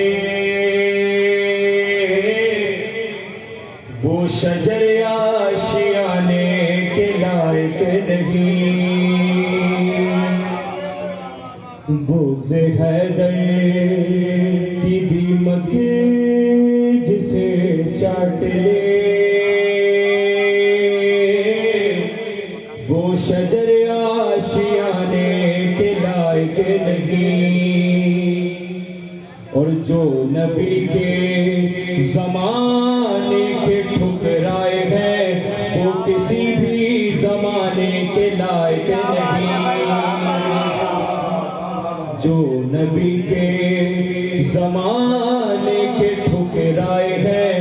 वो शजर आशियाने के लायक नहीं। बुग़्ज़ हैदर की दीमक जिसे चाट ले वो शजर आशियाने के लायक नहीं। और जो नबी के ज़माने के ठुकराए हैं वो किसी भी ज़माने के लायक नहीं। जो नबी के ज़माने के ठुकराए हैं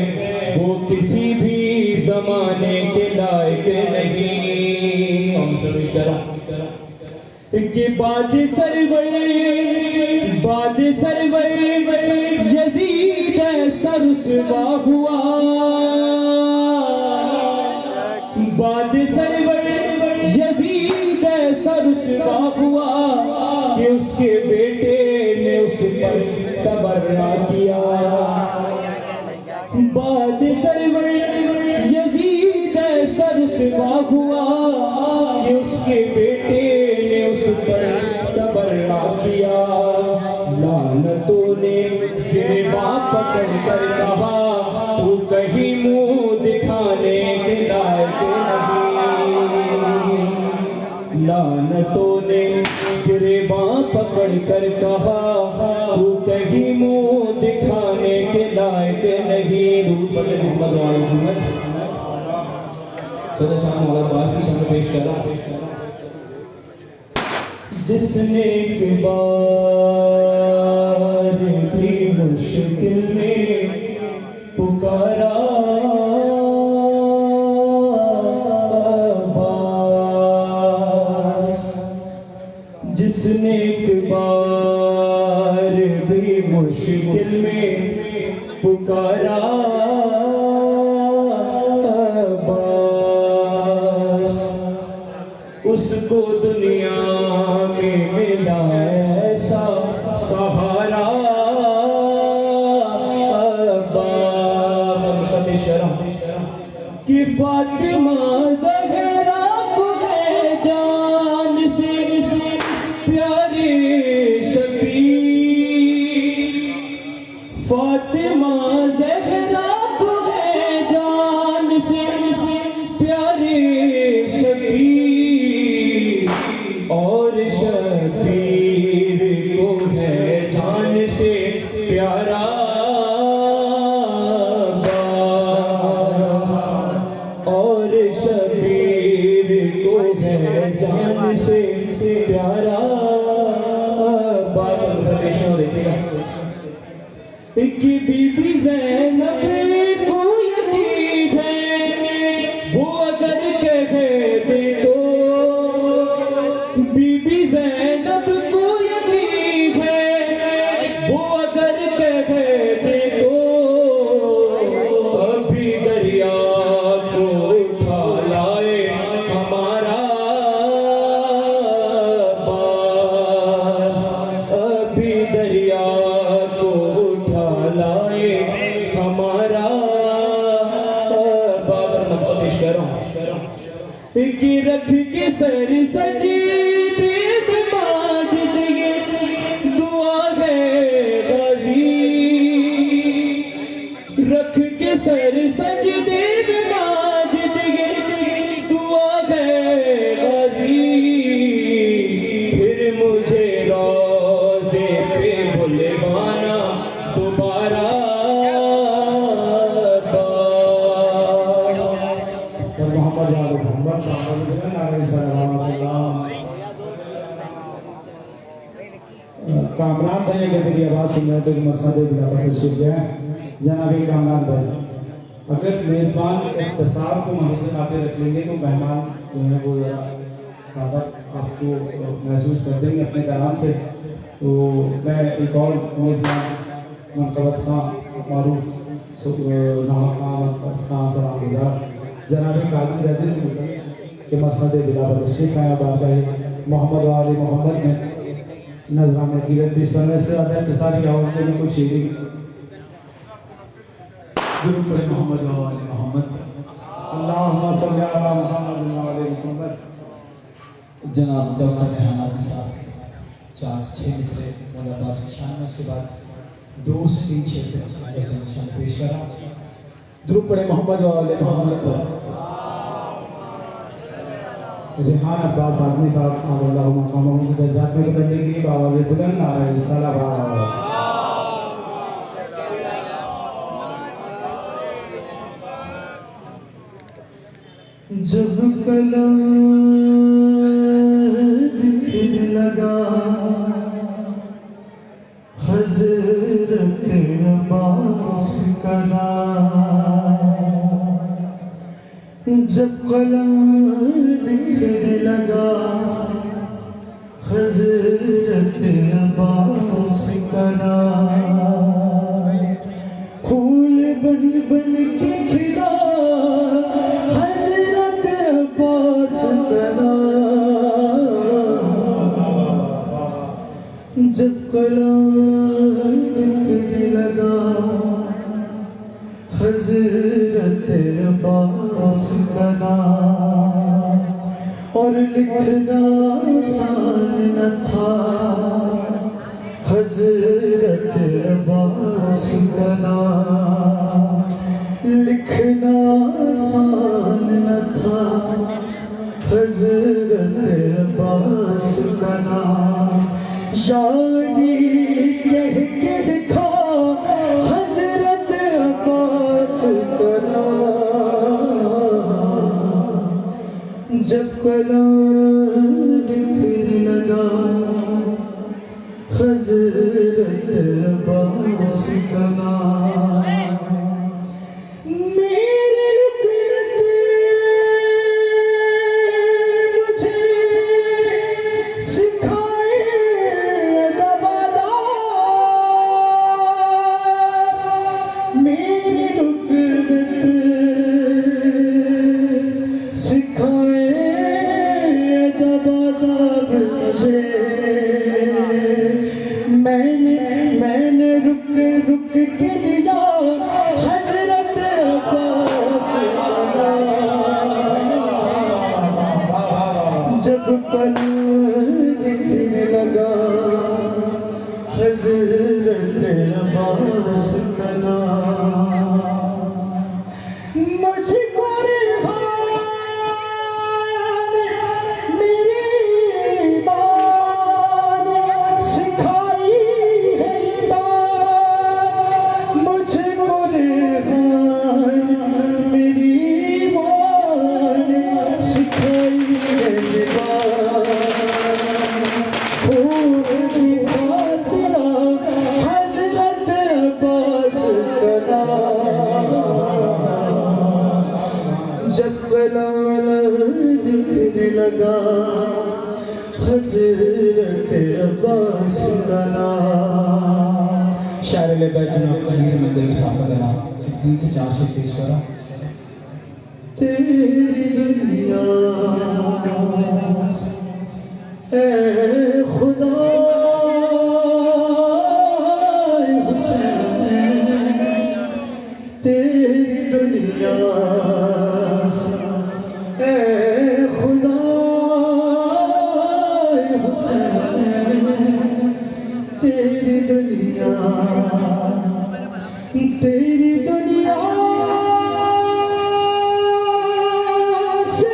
वो किसी भी ज़माने के लायक नहीं। के बाद सरवर यजीद सरसवा हुआ। बाद सरवर यजीद सरसवा हुआ कि उसके बेटे ने उस पर तबर्रा किया। बाद सरवर यजीद सरसवा हुआ कि उसके बेटे ने उस पर तबर्रा किया। लानतों ने गिरबान पकड़ कर कहा तू कहीं मुंह दिखाने के लायक नहीं। लानतों ने गिरबान पकड़ कर कहा तू कहीं मुंह दिखाने के लायक नहीं। दूर पर मोहम्मद वाले मोहम्मद सदा शाम वाला बात की शब्द पेश करा। जिसने एक बार भी मुश्किल में पुकारा जिसने एक बार भी मुश्किल में पुकारा उसको दुनिया में मिला ऐसा सहारा। कि फातिमा ज़हरा को है जान से प्यारे शबीर। फातिमा ज़हरा को है जान से प्यारे शबीर। और शबीर को है जान से प्यारा। और शबीर को है जान से प्यारा। बात देखिएगा कि बीबी ज़ैनब को यकीन है वो अगर कह दे तो। बीबी ज़ैनब को यकीन है वो अगर कह दे तो। अभी दरिया को उठा लाए हमारा बास। अभी दरिया को उठा लाए हमारा कि रख के सर सजीदे में बाज दिए दुआ है गाजी। रख के सर कामरान भाई अगर मेरी आवाज़ सुन रहे तो मसंद बिलावल तशरीफ ले आए। जनाब कामरान भाई, अगर मेज़बान इख्तिसार को महीने आते रख लेंगे तो मेहमान जो है वो ज़्यादा आपको महसूस कर देंगे अपने कलाम से। तो मैं एक और मेज़बान मनकबत खां मारूफ नहा खां सलामदार जनाब काजी रजी से के मसंद बिलावल तशरीफ आया। बाबा मोहम्मद वाले मोहम्मद ने नजराने की पेश करने से ज़्यादा इंतज़ारी आवाज़ में कोई शेरी गुरु पर मोहम्मद वाले मोहम्मद अल्लाहुम्मा सल्ली अला मुहम्मद वाले मुहम्मद। जनाब दौलत है हमारे साथ 4-6 से मुलाकात शान के बाद 2-3-6 से निशान पेश करा। दुरूद पढ़े मोहम्मद वाले मोहम्मद पर। रिहान अब्बास आदमी साहब अल्लाह मकामों की दर्जात में करने के लिए बाबा बुलंद नारे सलावत। जब कलम लगा हज़रत अब्बास का नाम, जब कलम लगा हज़रत अब्बास का नाम, फूल बन बन के खिला हज़रत अब्बास का नाम, जब कलम लगा हज़रत अब्बास का नाम, और लिखना आसान न था हज़रत अब्बास का नाम, लिखना आसान न था हज़रत अब्बास का नाम, यानी कह के दिखा हज़रत अब्बास का नाम, जब कलम लिखने लगा हज़रत अब्बास का नाम, मेरे लिखते मुझे सिखाए अदबादार, मेरे लिखते सिखाए अदबादार मुझे, मैंने रुक रुक के दिया हज़रत अब्बास का नाम, जब कलम लिखने लगा हज़रत अब्बास का नाम, मुझको रिहान मेरी बात सिखाई है बात, मुझको रिहान मेरी बात सिखाई है बात, खूब की खातिरा हज़रत अब्बास का नाम, जब कलम लिखने लगा हज़रत अब्बास का नाम। शायर ले बैठ जनाब कलील मंदिर साहब का 3 से 4 से पेश करा। तेरी दुनिया ए खुदा हुसैन, तेरी दुनिया ए खुदा हुसैन, तेरी दुनिया तेरी दुनिया से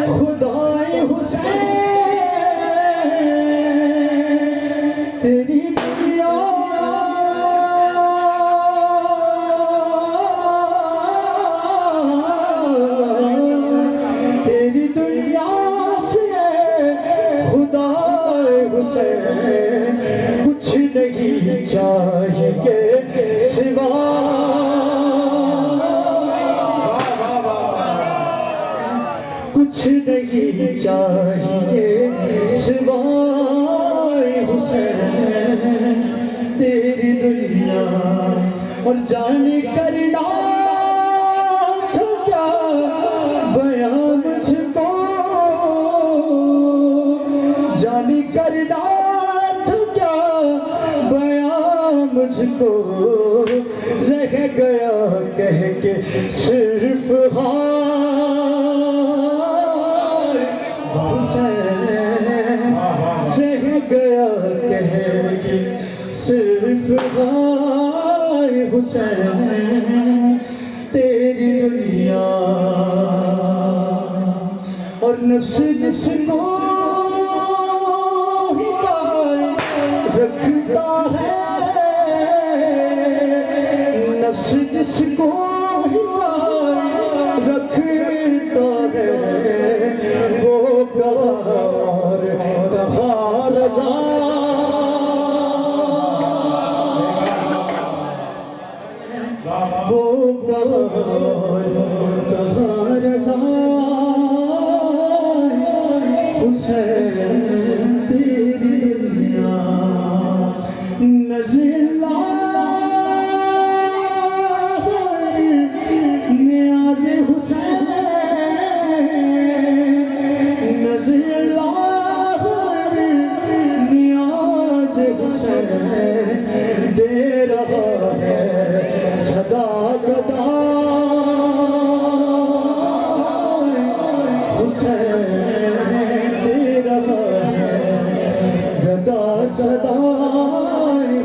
खुदाए हुसैन हुसैन कुछ नहीं चाहिए सिवा कुछ नहीं चाहिए सिवाय हुसैन तेरी दुनिया और जाने करना तो क्या बयां मुझको जाने करना तो क्या बयां मुझको रह गया कह के सिर्फ रह गया कह के सिर्फ हाय हुसैन तेरी दुनिया और नफ्स जिसको रखता है नफ्स जिसको रखता है वो कहार कहाँ रज़ा वो कहार कहाँ रज़ा हुसैन तेरी दुनिया नज़िला नियाज़ हुसैन नज़िला नियाज़ हुसैन दे रहा है सदा गदा हुसैन दे रहा है गदा सदा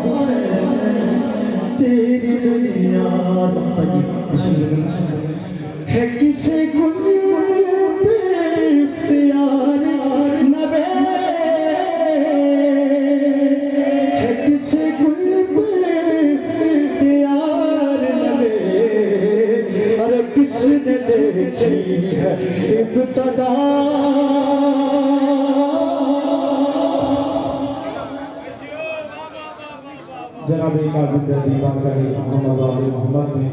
हुसैन तेरी दुनिया है किसे कुछ प्यार नबे है किसे कुछ प्यार नबे अरे किसने देखी है इब्तदा जनाब एक आज़िज़ मोहम्मद वाले मोहम्मद ने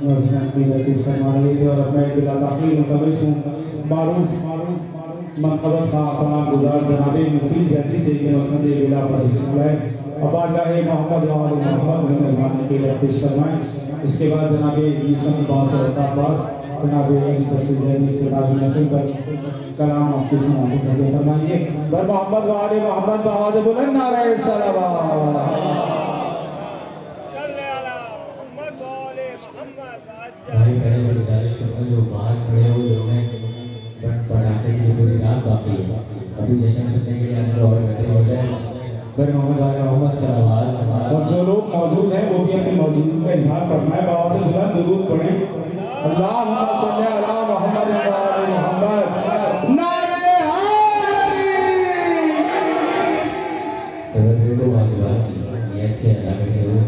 नज़र की लतीफ़ फरमाई थी और मैं बिलाल आखिर मुतमिस हूँ मारूफ मनक़बत का आसान गुजार जनाबे मुफ्ती ज़ैदी से मसंद बिला पर इस्लाम अबारगाह मोहम्मद वाले मोहम्मद ने नज़र की लतीफ़ फरमाई इसके बाद जनाबे ईसन बास अब्बास जनाबे अली तफसीर ज़ैदी किताबी नक़ल पर कलाम आपकी समाअत नज़र फरमाइए बर मोहम्मद वाले मोहम्मद आवाज़ बुलंद नारे सलावत भाई बहन को गुजारिश करता हूँ जो बाहर खड़े हो लोग हैं बट पढ़ाते की पूरी रात बाकी है अभी जैसे सुनने के लिए अंदर और बैठे हो जाए पर मोहम्मद वाले मोहम्मद सल्लल्लाहु और जो लोग मौजूद हैं वो भी अपनी मौजूदगी का इजहार करना है बाबा से जुला दुरूद पढ़ें अल्लाहुम्मा सल्ली अला मुहम्मद व आले मुहम्मद नारे तवज्जो को वाजिबात की नियत से अदा करके हो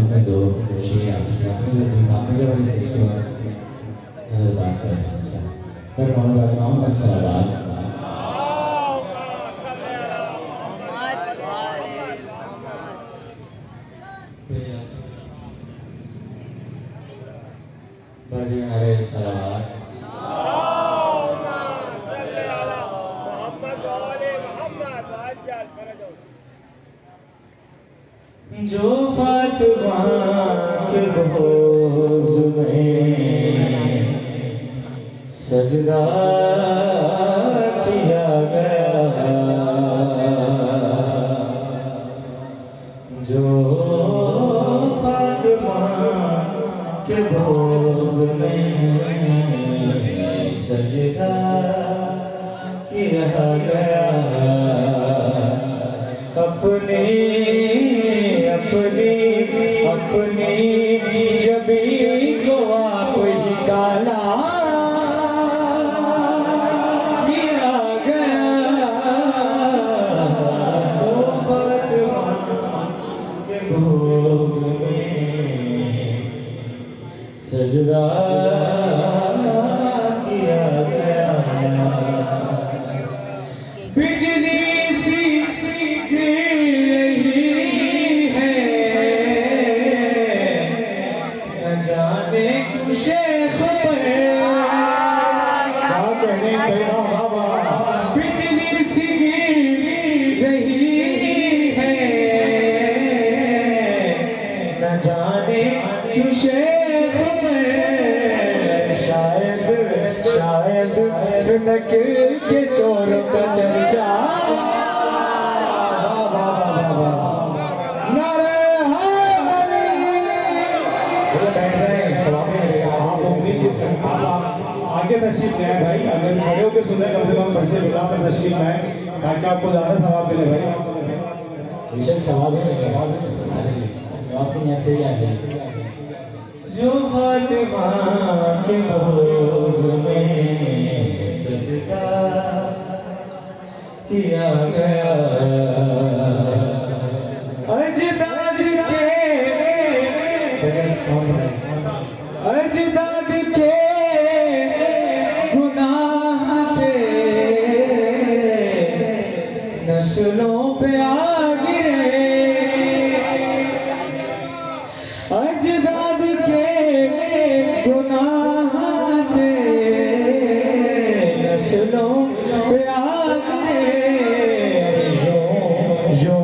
में दो शेर आपसे आपने वाली सेक्शन नजर बात करें पर मोहम्मद सल्लल्लाहु अलैहि वसल्लम जो फातिमा के बोझ में सजदा किया गया जो फातिमा के बोझ में सजदा किया गया अपने अपनी जबी को आप ही काला किया गया तो फातिमा के भोग में सजदा जाने तेरा हवा बिजली सी गिर रही है, न जाने क्यों शेख में शायद फिनक के चोरों का चर्चा। आगे तशरीफ लाए भाई, अगर खड़े होकर सुने कम से कम पर्चे बुला कर तशरीफ लाए ताकि आपको ज्यादा सवाब मिले भाई। विशेष सवाल है, जवाब की नियत से ही आ जाए। जो फातिमा के भोग में सजदा किया गया, अजदाद के गुनाह थे नस्लों पे आ गिरे, अजदाद के गुनाह थे नस्लों पे आ गिरे। जो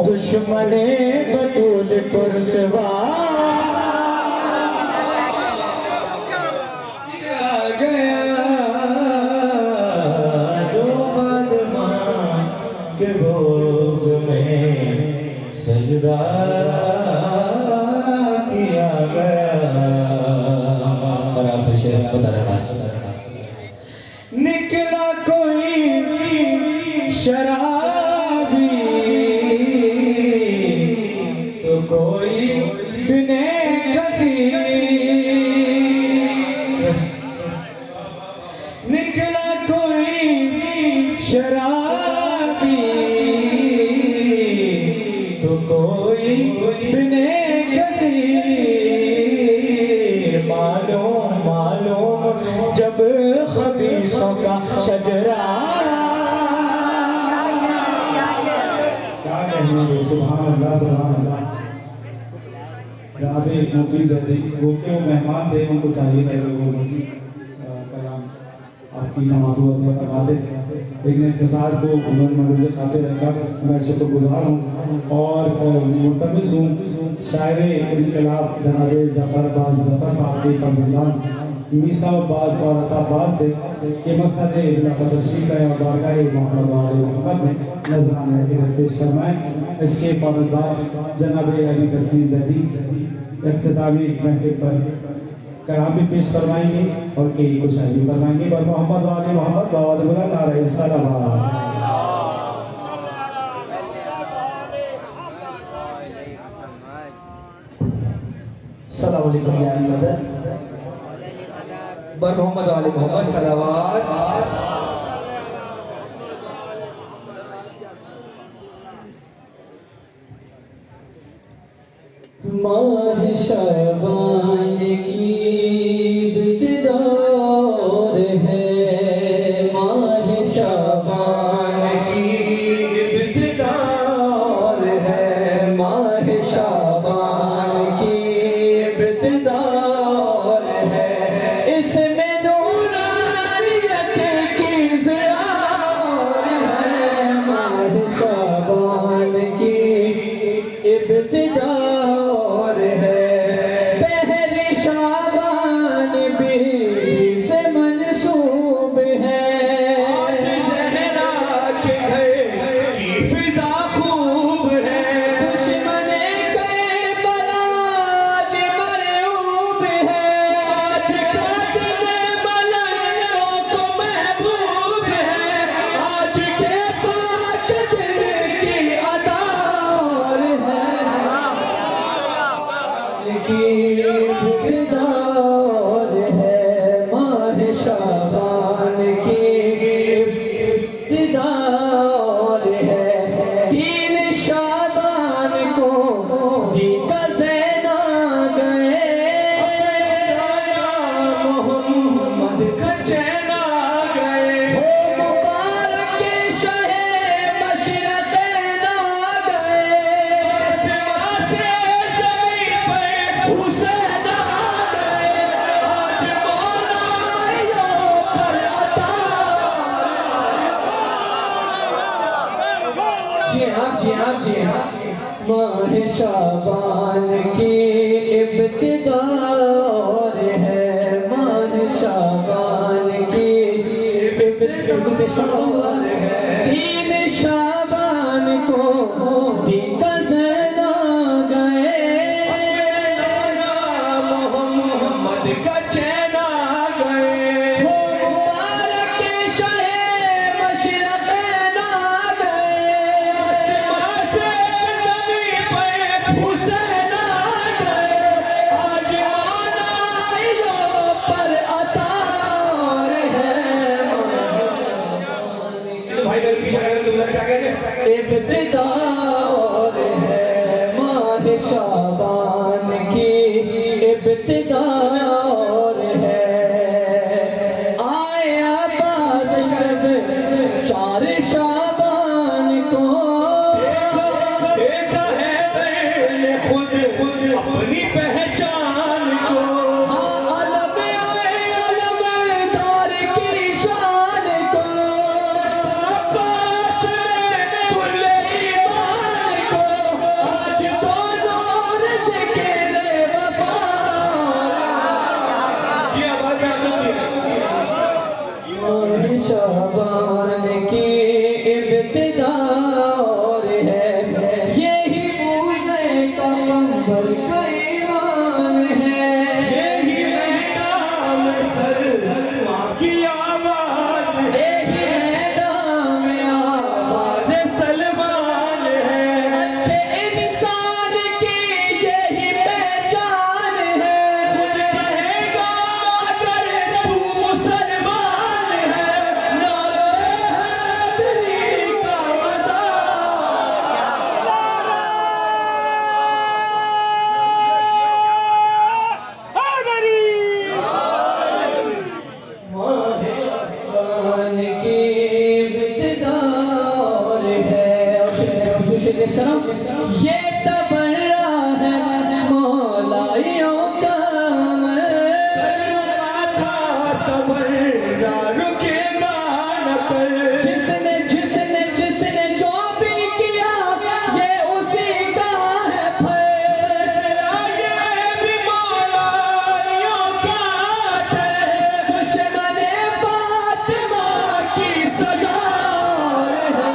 दुश्मने बतूल पुरसवा के भोग में सजदा किया गया। और आप शेर बता रहा निकला कोई शराबी तो कोई बिने कसी, निकला कोई शराबी तो कोई बिने कसी। मालूम जब खबीसों का शजरा, क्या कहना, सुभान अल्लाह सुभान अल्लाह। जनाब मुफीज वो क्यों मेहमान थे, उनको चाहिए था वो कलाम आपकी नमाज़ों करवा दे, लेकिन इंतजार को मरूज खाते रखा। मैं शुक्रगुजार हूँ और मुल्तमिस हूँ शायर इनकलाब जनाब ज़फ़र साहब के फर्जंदान मीसा अब्बास और अता अब्बास से कि मसद तशरीफ है और बारगाह मोहम्मद में नजराना पेश फरमाएँ। इसके बाद जनाब अली तफसीर जदी इख्तितामी महफिल पर कलाम भी पेश करवाएंगे और कई कुछ शायरी करवाएंगे। और मोहम्मद वाले मोहम्मद दावत बुला नारे सलावत। सलाम अलैकुम या अली मदद बर मोहम्मद वाले मोहम्मद सलावत। माह शबान की बिजदार है, माह शबान की बिदार है, माह शबान की बिदार है, इसमें नूरानियत की ज़ियार है, माह शबान की इब्तिदा पहले शाबान भी से मंसूब है, आज ज़हरा के घर की फिजा खूब है, दुश्मने के बलाज मरऊब है, आज कातिल मलंगों को महबूब है, आज के पाक दिल की अदार है, की इब्तिदार है, माह शाबान की इब्तिदार है। तीन शाबान को दी कज़ैना गए, मोहम्मद का चैना गए, हो मुबारक शहे मशरक़ैना गए, आसमां से ज़मीन पर हुसैन आ गए, आज मौला माह शाबान की इब्तिदा और है, माह शाबान की इब्तिदा और है। 3 शाबान को दिक्कत गए, मोहम्मद का चैना गए, मुबारक शहे मशरक़ ना गए, हुसैन आ गए, आज मानाइयों पर अतार है। भाई घर की शायर तुम क्या कहते इब्तिदा और है, माह शाबान की इब्तिदा और है। आए अब्बास जब 4 शाबान को, देखा है मैंने खुद अपनी पहचान को, अलग आए अलमदार की शान को, अब्बास में कुल्ले ईमान को, आज दोनों ज़िक्र वफा। जी आवाज में माह शाबान की इब्तिदा और है, यही मूसे का कंबल का ईमान है, यही नाम सर की आवाज है, यही मैदान में आवाज़ सलमान है, अच्छे इंसान की यही पहचान है। कहेगा अगर तू मुसलमान है, नारे हैदरी का शाबान की इब्तिदा और है। ये तबर्रा है मौलाइयों का तबर्रा रुकेगा न कर, जिसने जिसने जिसने जो भी किया ये उसी का है फैसला, ये भी मौलाइयों का है, दुश्मन फातिमा की सजा है।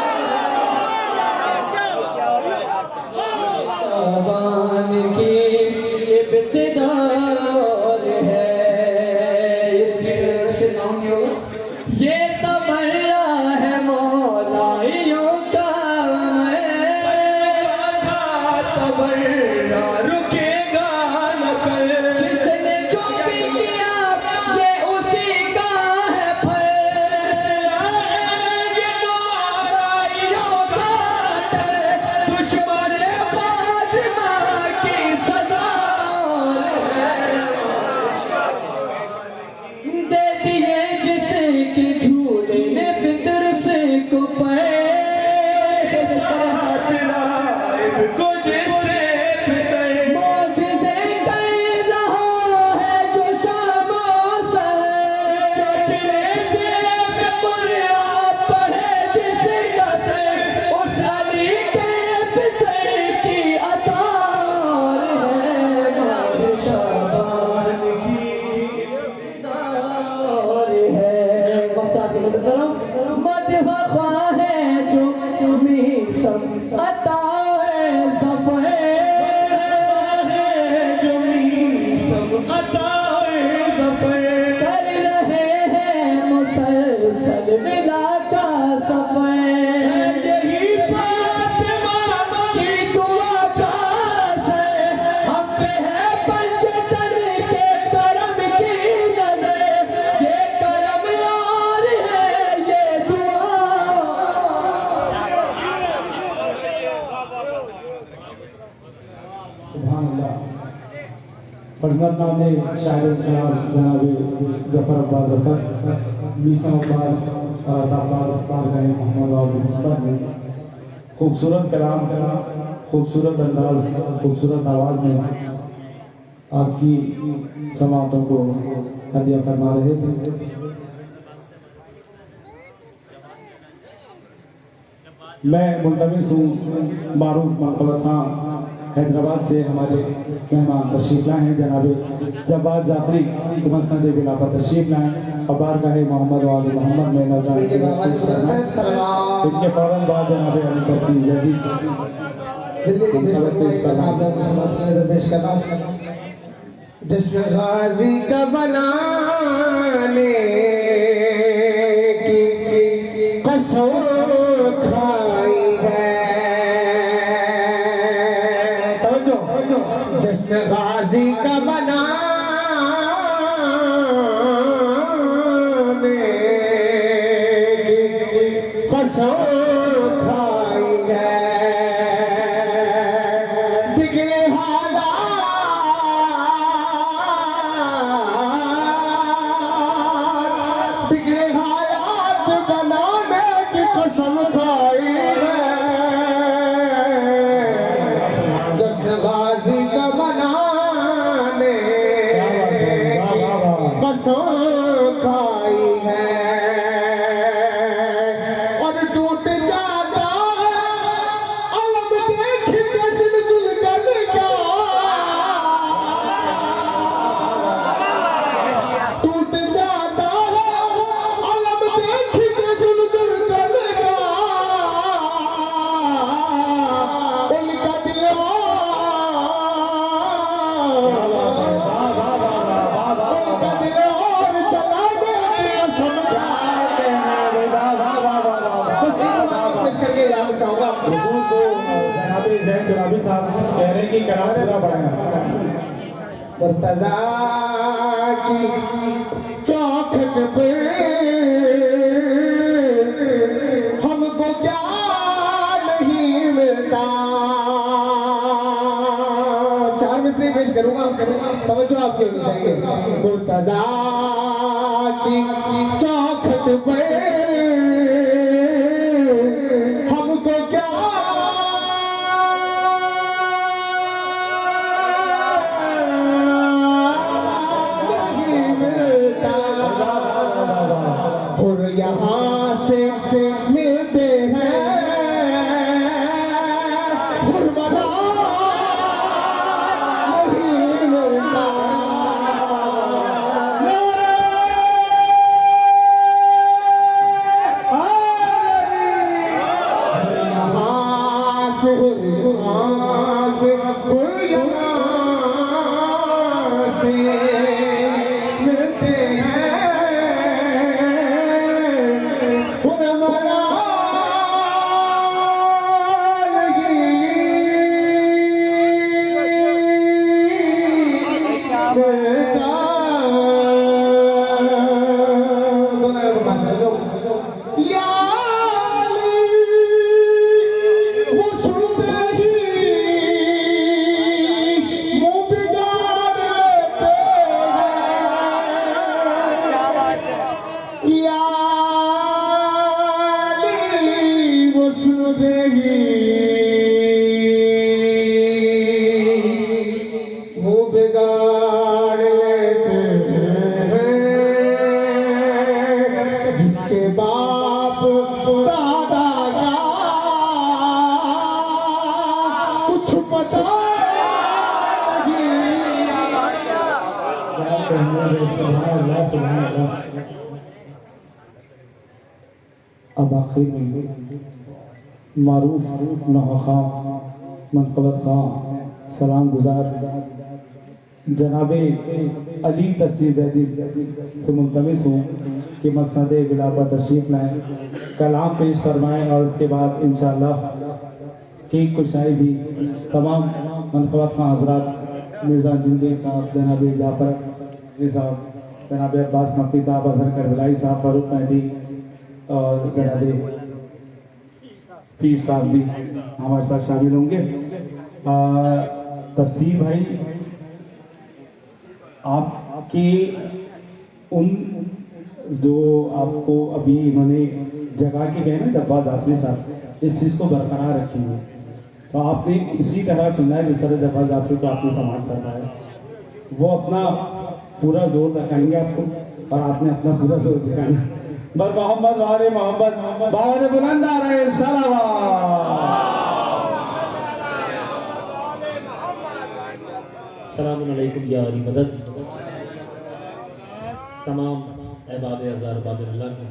शाबान की इब्तिदा और है, ये तबर्रा है मौलाइयों का तबर्रा रुकेगा न कर, जिसने जो भी किया ये उसी का है फैसला, ये मौलाइयों का है, दुश्मन फातिमा की सजा है। दे दिए जिसके झूले में फितर से को को जिससे फिसले, मौजज़े कर रहा है जो शामों से, पढ़े जिसका से उस अली के फिसर की अतार है। माह शाबान की इब्तिदा है, मता के नज़र मदह ख्वाह है जो तुम्हें सब अता है सफ़र कर रहे हैं मुसलसल मिला का सफ़र, यही फातिमा की दुआ का असर हम पे है पंचतन के करम की नजर, ये करम यार है ये दुआ। सुभान अल्लाह। फरजत नामे शायर कलाम जनाब जफर अब्बास जफर मीसा अब्बास और अब्बास कारखाने मोहम्मद और मोहम्मद ने खूबसूरत कलाम खूबसूरत अंदाज खूबसूरत आवाज़ में आपकी समातों को हदिया फरमा रहे थे। मैं मुल्तमिस हूँ मारूफ मनकबत खां हैदराबाद से हमारे मेहमान तशरीफ लाए हैं जनाब जब्बार जाफरी मसनद बिला पर तशरीफ लाए और बारगाह मोहम्मद वाले मोहम्मद में नजर इनके फौरन बाद जनाब अली तफसीर जदीद जश्न गाजी का बनाने की कसम खाई है तवज्जो जश्न गाजी का बनाने की कसम खाई है बिगड़े बिगड़े हालात बनाने की कसम खाई है जश्न गाजी का बनाने कसम खाई है और टूट जाता अलग देख के जुलजुल कर का टूट जाता अलग देख के जुलजुल कर का उनका दिल उनका दिल और चला दे कसम खाते हैं करके याद चाहूंगा हुजूर को जनाब जैन चुराबी साहब कह रहे हैं कि करार पूरा बढ़ाया मुर्तजा की चौखट पे हमको क्या नहीं मिलता चार में से पेश करूंगा तवज्जो आपकी होनी चाहिए मुर्तजा की चौखट पे हमको क्या नहीं मिलता और यहाँ से मिलते हैं हुर्मला नहीं मिलता मिलते हैं हुर्मला बिगाड़ लेते हैं जिसके बाप दादा का कुछ पता अब आखिर में मारूफ नहा खां मनकबत खां सलाम गुजार जनाबे अली तफसीर जदीद से मुल्तमिस हूँ कि मसनद बिला पर तशरीफ लाएँ कलाम पेश फरमाएँ और उसके बाद इंशाअल्लाह केक कुशाई भी तमाम मनकबत खां हजरात मिर्ज़ा जुंदी साहब जनाब जाफर साहब जनाब अब्बास मक्की साहब अजहर करबलाई साहब फारूक मेहदी और जनाब पीर साहब भी हमारे साथ शामिल होंगे। तफसीर भाई आपकी उन जो आपको अभी इन्होंने जगह के गए ना जब्बार जाफरी साहब इस चीज़ को बरकरार रखेंगे तो आपने इसी तरह सुनना है जिस तरह जब्बार जाफरी को आपने समाज करना है वो अपना पूरा जोर दिखाएंगे आपको और आपने अपना पूरा जोर दिखाना बर मोहम्मद वाले मोहम्मद बावरे बुलंद आ रहे सलावत। अस्सलामुअलैकुम या अली मदद। तमाम अहबाब अज़ार अल्लाह को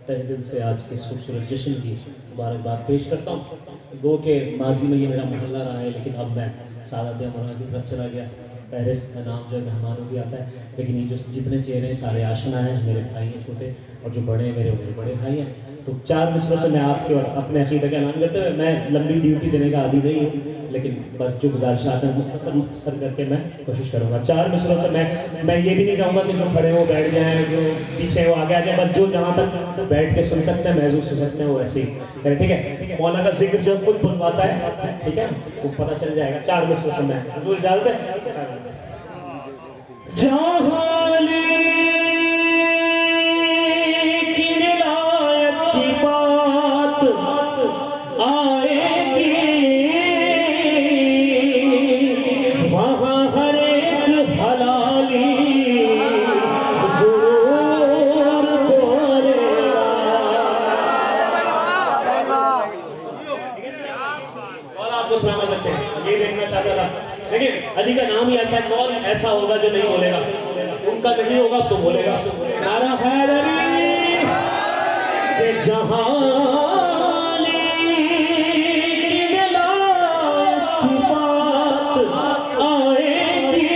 तहे दिल से आज के खूबसूरत जश्न की मुबारकबाद पेश करता हूँ। गो के माजी में ये मेरा मोहल्ला रहा है, लेकिन अब मैं सादात मौलाना की तरफ चला गया। फहरिस्त का नाम जो है मेहमानों की आता है, लेकिन ये जो जितने चेहरे हैं सारे आशना हैं, मेरे भाई हैं छोटे, और जो बड़े हैं मेरे बड़े भाई हैं। तो 4 मिसरों से मैं आपके और अपने अकीदे का ऐलान करते हुए, मैं लंबी ड्यूटी देने का आदी नहीं हूँ, लेकिन बस जो गुजारिशात हैं मुख्तसर करके मैं कोशिश करूँगा। 4 मिसरों से मैं ये भी नहीं कहूँगा कि जो खड़े हो बैठ जाएँ, जो पीछे वो आगे आ जाए, बस जो जहाँ तक बैठ के सुन सकते हैं, महसूस सुन सकते हैं, वो ऐसे ही करें, ठीक है। मौला का जिक्र जो खुद बुलवाता है, ठीक है, वो पता चल जाएगा। 4 मिसरों से मैं हुजूर इजाज़त है। जहाली की विलायत की बात आएगी, वहाँ हर एक हलाली ज़रूर बोलेगा। और आपको सलामत रखते हैं, ये देखना चाहता था। देखिए अली का नाम ही ऐसा, कौन ऐसा होगा जो नहीं बोलेगा? उनका नहीं होगा तो बोलेगा। नारा हैदरी के जहाली की विलायत की बात आएगी,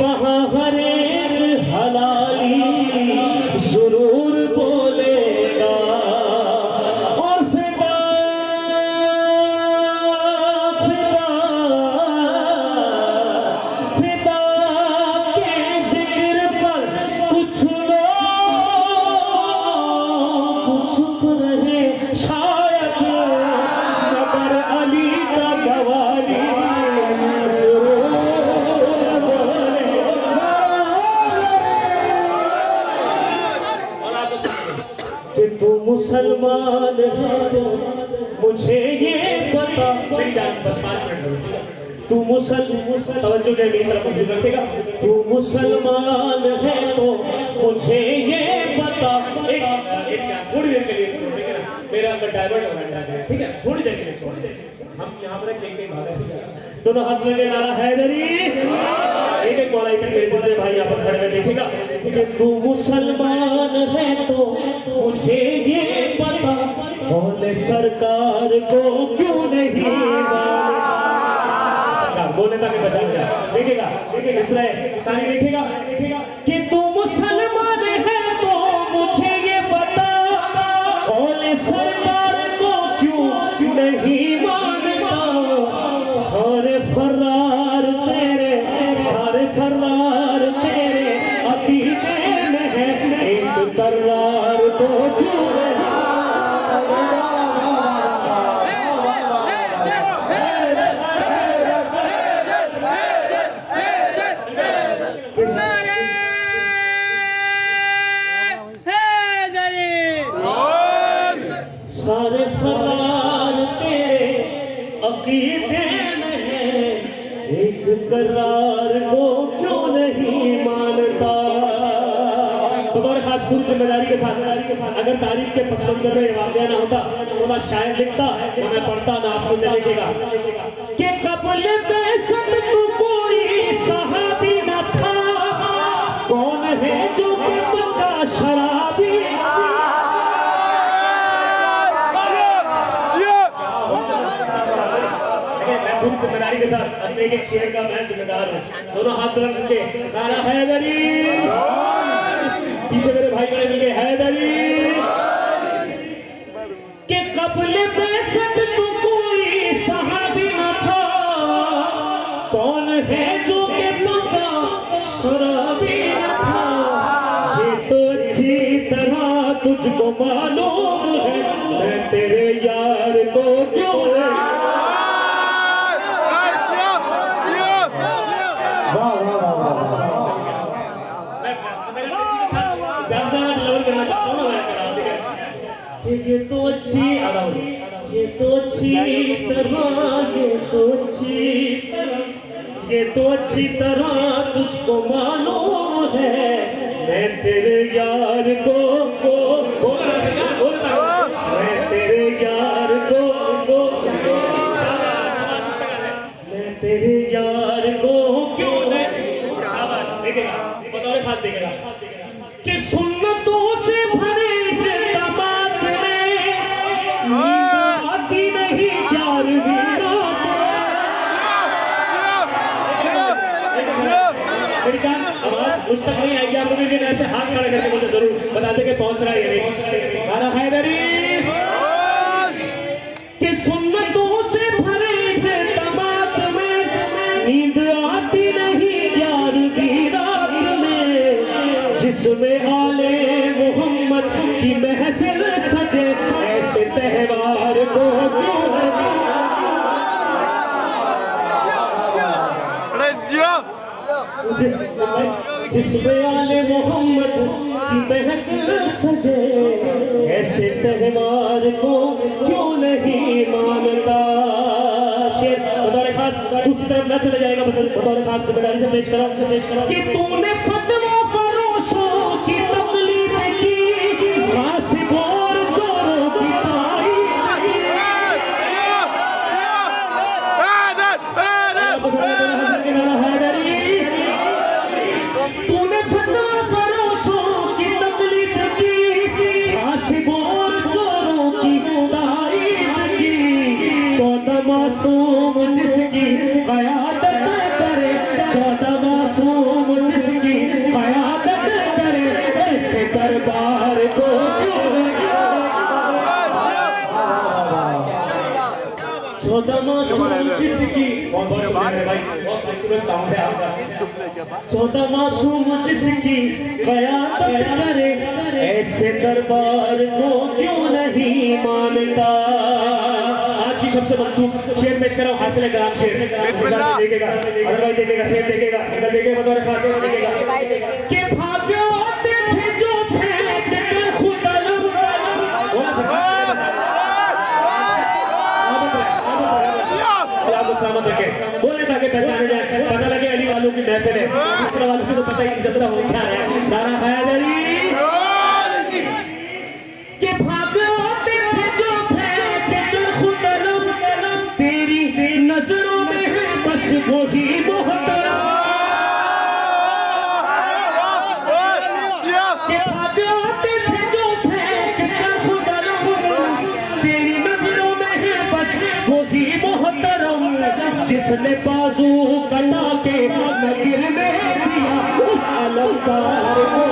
वहाँ हर एक हलाली जरूर बोलेगा। और फिदा के जिक्र पर कुछ लोग चुप रहे शायद, मगर अली का गवाली कि तू मुसलमान है तो मुझे ये बता। मेरी जान बस 5 मिनट तू तवज्जो से मेरी तरफ से रखेगा। तू मुसलमान है तो मुझे ये बता। एक थोड़ी देर के लिए छोड़ देंगे ना, मेरा डाइवर्ट हो रहा है, ठीक है, थोड़ी देर के लिए छोड़ देंगे। हम यहाँ पर एक भागा दोनों हाथ में नारा हैदरी, एक बोला मेरे छोटे भाई यहाँ पर खड़े हुए देखिएगा कि तू मुसलमान है तो मुझे ये पता, बोले सरकार को क्यों नहीं बोलने तक बचा जाए। देखिएगा इसलिए सारी देखिएगा कि तू मुसलमान है तो मुझे ये पता, बोले सरकार को क्यों नहीं मानता। सारे फरार तेरे अकीदे में है, एक करार तो क्यों सारे फरार तेरे अकीदे में है, एक करार को क्यों नहीं मानता। बतौर खास पूरी जिम्मेदारी के साथ अगर तारीख के पस मंजर में वाक़या ना होता तो ना शायद लिखता, ना मैं पढ़ता, ना आप सुनने देखेगा कि कबल बेसत तू कोई सहाबी न था, कौन है जो का शराबी। पूरी जिम्मेदारी के साथ अपने एक शेर का मैं जिम्मेदार हूँ। दोनों हाथ रख के नारा हैदरी, पीछे मेरे भाई बड़े मिलके हैदरी के कबल बेसत तू कोई सहाबी न था, कौन है जो के पका शराबी न था। ये तो अच्छी तरह तुझको मालूम है, मैं तेरे यार को क्यों ये तो अच्छी तरह तुझको मालूम है, मैं तेरे यार को मैं तेरे यार को मैं तेरे यार को क्यों नहीं देखेगा बतौर खास देखेगा कि सुन्नतों से भरे जमात में नींद आती नहीं यार मेरी जान आवाज मुझ तक नहीं आएगी आप लोग लेकिन ऐसे हाथ खड़ा करके मुझे जरूर बता दे कि पहुंच रहा है या नहीं नारा हैदरी कि सुन्नतों से भरे जमात में नींद आती नहीं यार की रात में जिसमें आले मोहम्मद की महफिल सजे ऐसे त्योहार को जिसमें आले मोहम्मद की महफिल सजे ऐसे त्योहार को क्यों नहीं मानता शेर बतौर खास दूसरी तरफ न चले जाएगा बतौर खास जिम्मेदारी से पेश करो कि तूने फतवा फरोशों की तकलीफ की खासिब और चोरों की तूने फतवा फरोशों की तकलीफ की खासिब और चोरों की तारीफ की 14 मासूम जिसकी क़यादत करे 14 मासूम जिसकी क़यादत करे ऐसे दरबार को 14 मासूम जिसकी बहुत भाई बहुत खूबसूरत साउंड है आपका 14 मासूम जिसकी क़यादत करे ऐसे दरबार को क्यों नहीं मानता आज की सबसे मंसूब शेर पेश करो हासिल कराम शेर देखेगा अगर भाई देखेगा शेर देखेगा अगर देखेगा बतौर खास देखेगा कि भाग्य आते थे जो फेंक कर खुदा सलामत रखे बोले ताकि पहचाने जाए पता लगे अली वालों की महफिल है दूसरे वालों की तो पता ही जतरा हो क्या है नारा हैदरी के भाग आते थे जो फेंक कर खुदलम तेरी नजरों में है बस वही मोहतरम के भाग आते थे जो फेंक कर खुदलम तेरी नजरों में है बस वही मोहतरम जिसने बाजू कटा के न गिरने दिया उस अलंकार को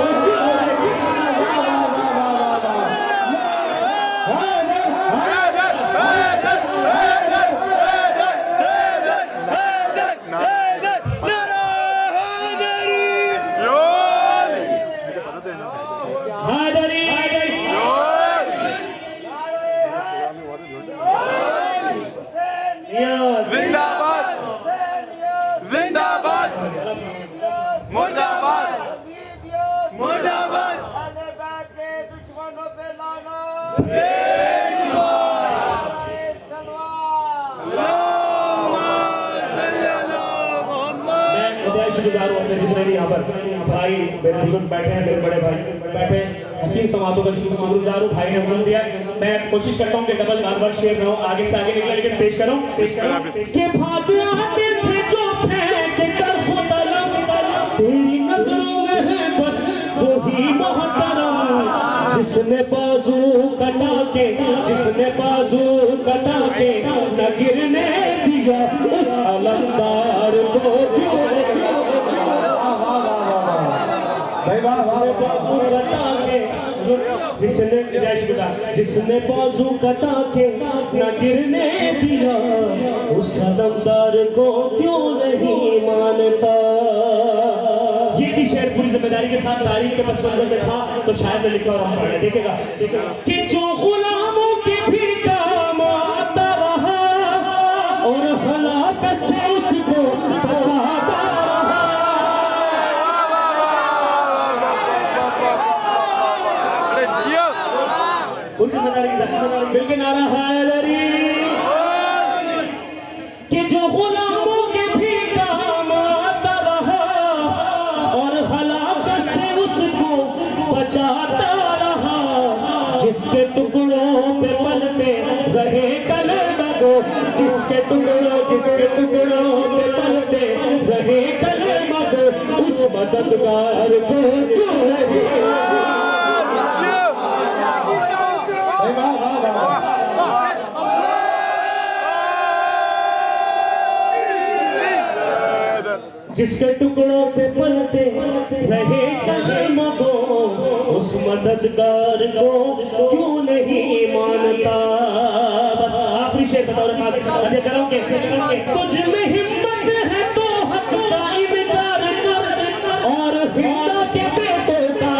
यहाँ पर भाई मेरे बुजुर्ग बैठे हैं मेरे बड़े भाई बैठे हसीन समातों का शुक्रगुजार हूँ भाई ने हुक्म दिया मैं कोशिश करता हूँ कि डबल बार शेर ना हो आगे से आगे निकला लेकिन पेश करो कि भाग आते थे जो फेंक कर खुदलम तेरी नजरों में है बस वही मोहतरम जिसने बाजू कटा के न गिरने दिया उस अलंकार को जिसने बाजू कटा के न गिरने दिया उस अलंकार को क्यों नहीं मानता ये भी शेर पूरी जिम्मेदारी के साथ तारीख के पस मंजर में था तो शायद मैं लिखा और हम पढ़ देखेगा कि जो गुलामों के भी काम आता रहा और हलाकत से उसको बचाता मिलके नारा हैदरी कि जो गुलामों के भी काम आता रहा और हलाकत से उसको जिसके टुकड़ों पे पलते रहे कलम को, जिसके टुकड़ों पे पलते रहे कलम को, उस मददगार को क्यों नहीं। जिसके टुकड़ों पे पलते रहे कलम को, उस मददगार को क्यों नहीं मानता। बस आखिरी शेर बताओ अजय करोगे। तुझ में हिम्मत है तो हक का इनकार कर, और हिंदा के बेटों का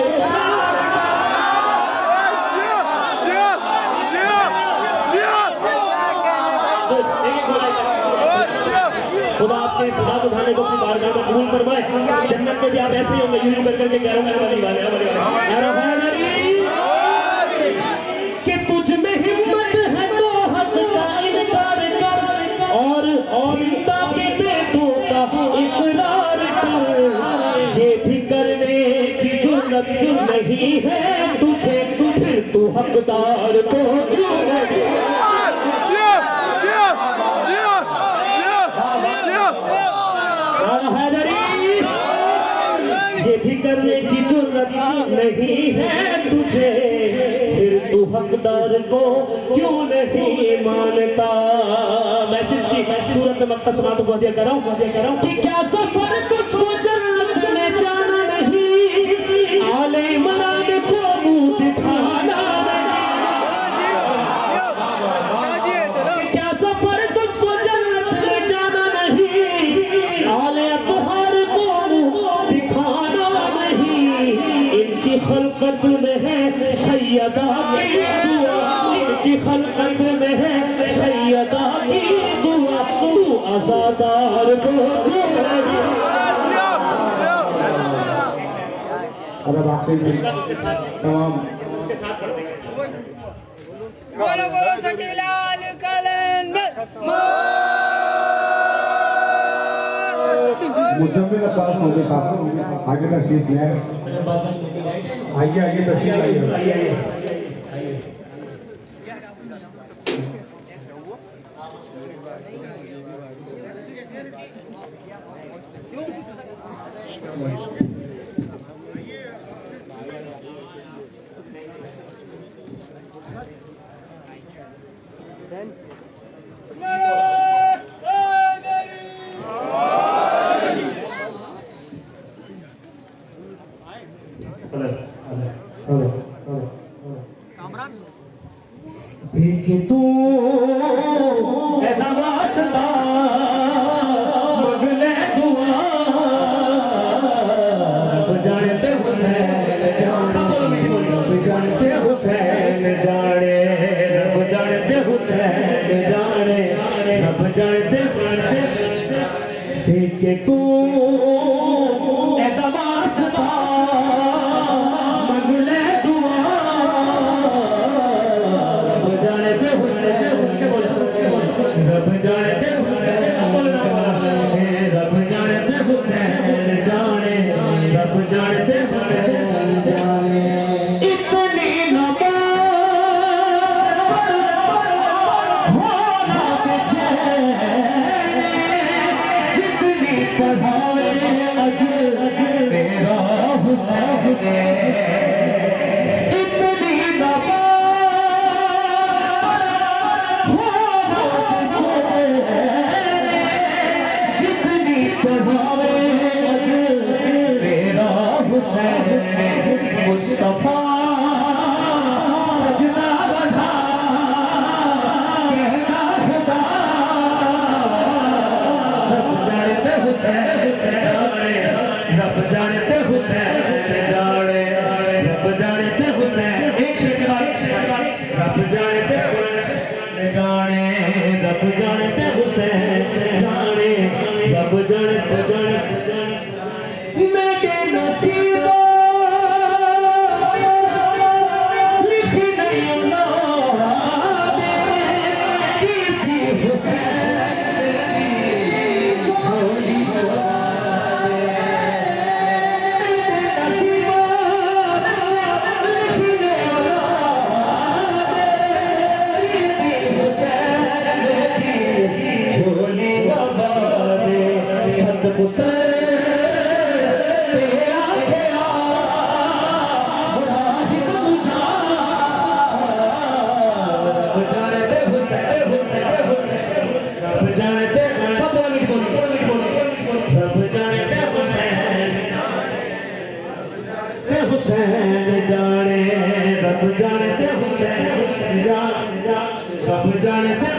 खुदा आपके सलाम उठाने को अपनी बारगाह में कबूल फरमाए। जन्नत में भी आप ऐसे ही होंगे, यूं कर करके कह रहा हूं वाले कि तुझ में हिम्मत है तो हक का इनकार कर, और हिंदा के बेटों का इकरार कर। ये भी करने की जुर्रत नहीं है तुझे, फिर तू हकदार को क्यों नहीं। ये भी करने की जरूरत नहीं है तुझे, फिर तू हकदार को क्यों नहीं मानता। मैसेज की सूरत में मक्का समात को दिया कर रहा हूं कि क्या सफर तुझको जन्नत में जाना नहीं, आले इमरान को मुंह दिखाना नहीं। क्या सफर तुझको जन्नत में जाना नहीं, आले अतहार को मुंह दिखाना नहीं। इनकी खलकत में है सैयदा की दुआ, इनकी खलकत में है सैयदा की दुआ, तू आजादार को अब आपसे तमाम बोलो बोलो शकीलाल कलंदर मुजम्मिल अब्बास मौलवी साहब आगे तशरीफ ले आए। आइए तशरीफ लाइए। देखे तू वास्ता मगले दुआ, रब जानते हुसैन जाने, रब जानते हुसैन जाने, रब जानते देखे तू वास्ता मगले दुआ, रब जानते हुसैन रब जानते हुसैन जान रब जानते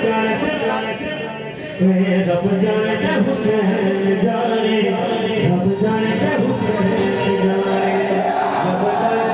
रब जानते हुसैन जाने रब जानते हुसैन जाने रब जानते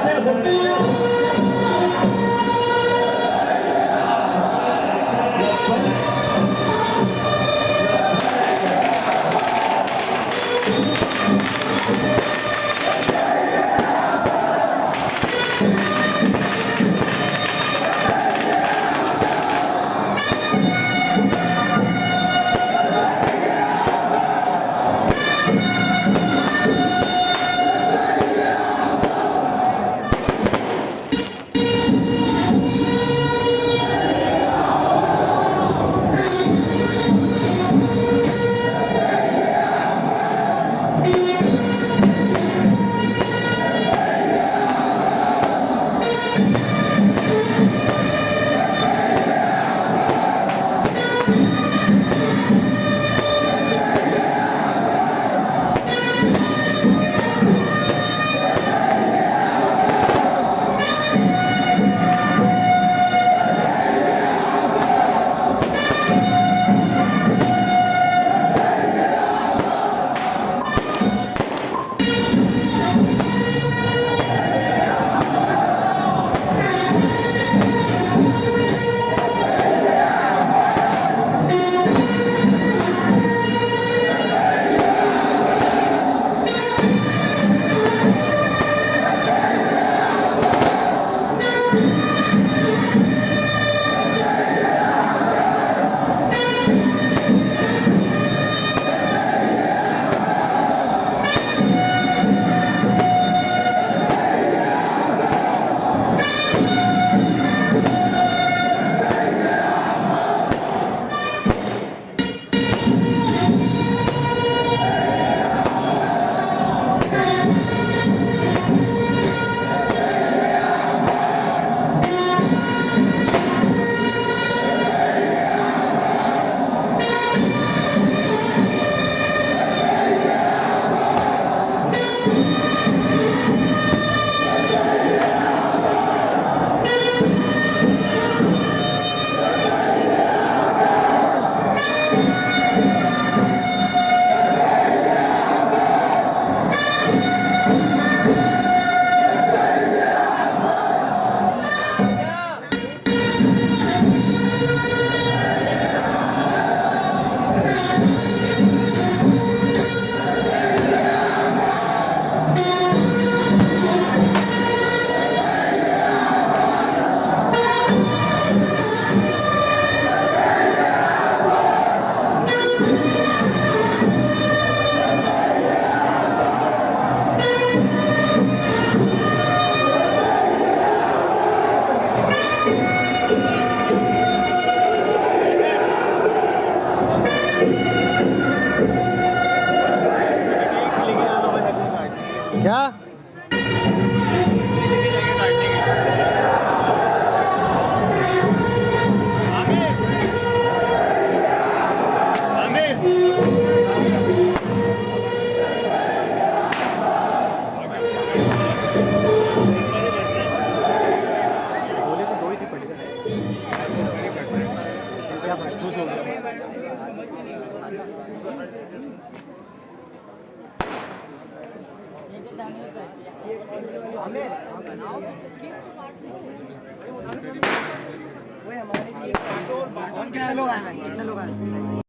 कितने लोग आए हैं?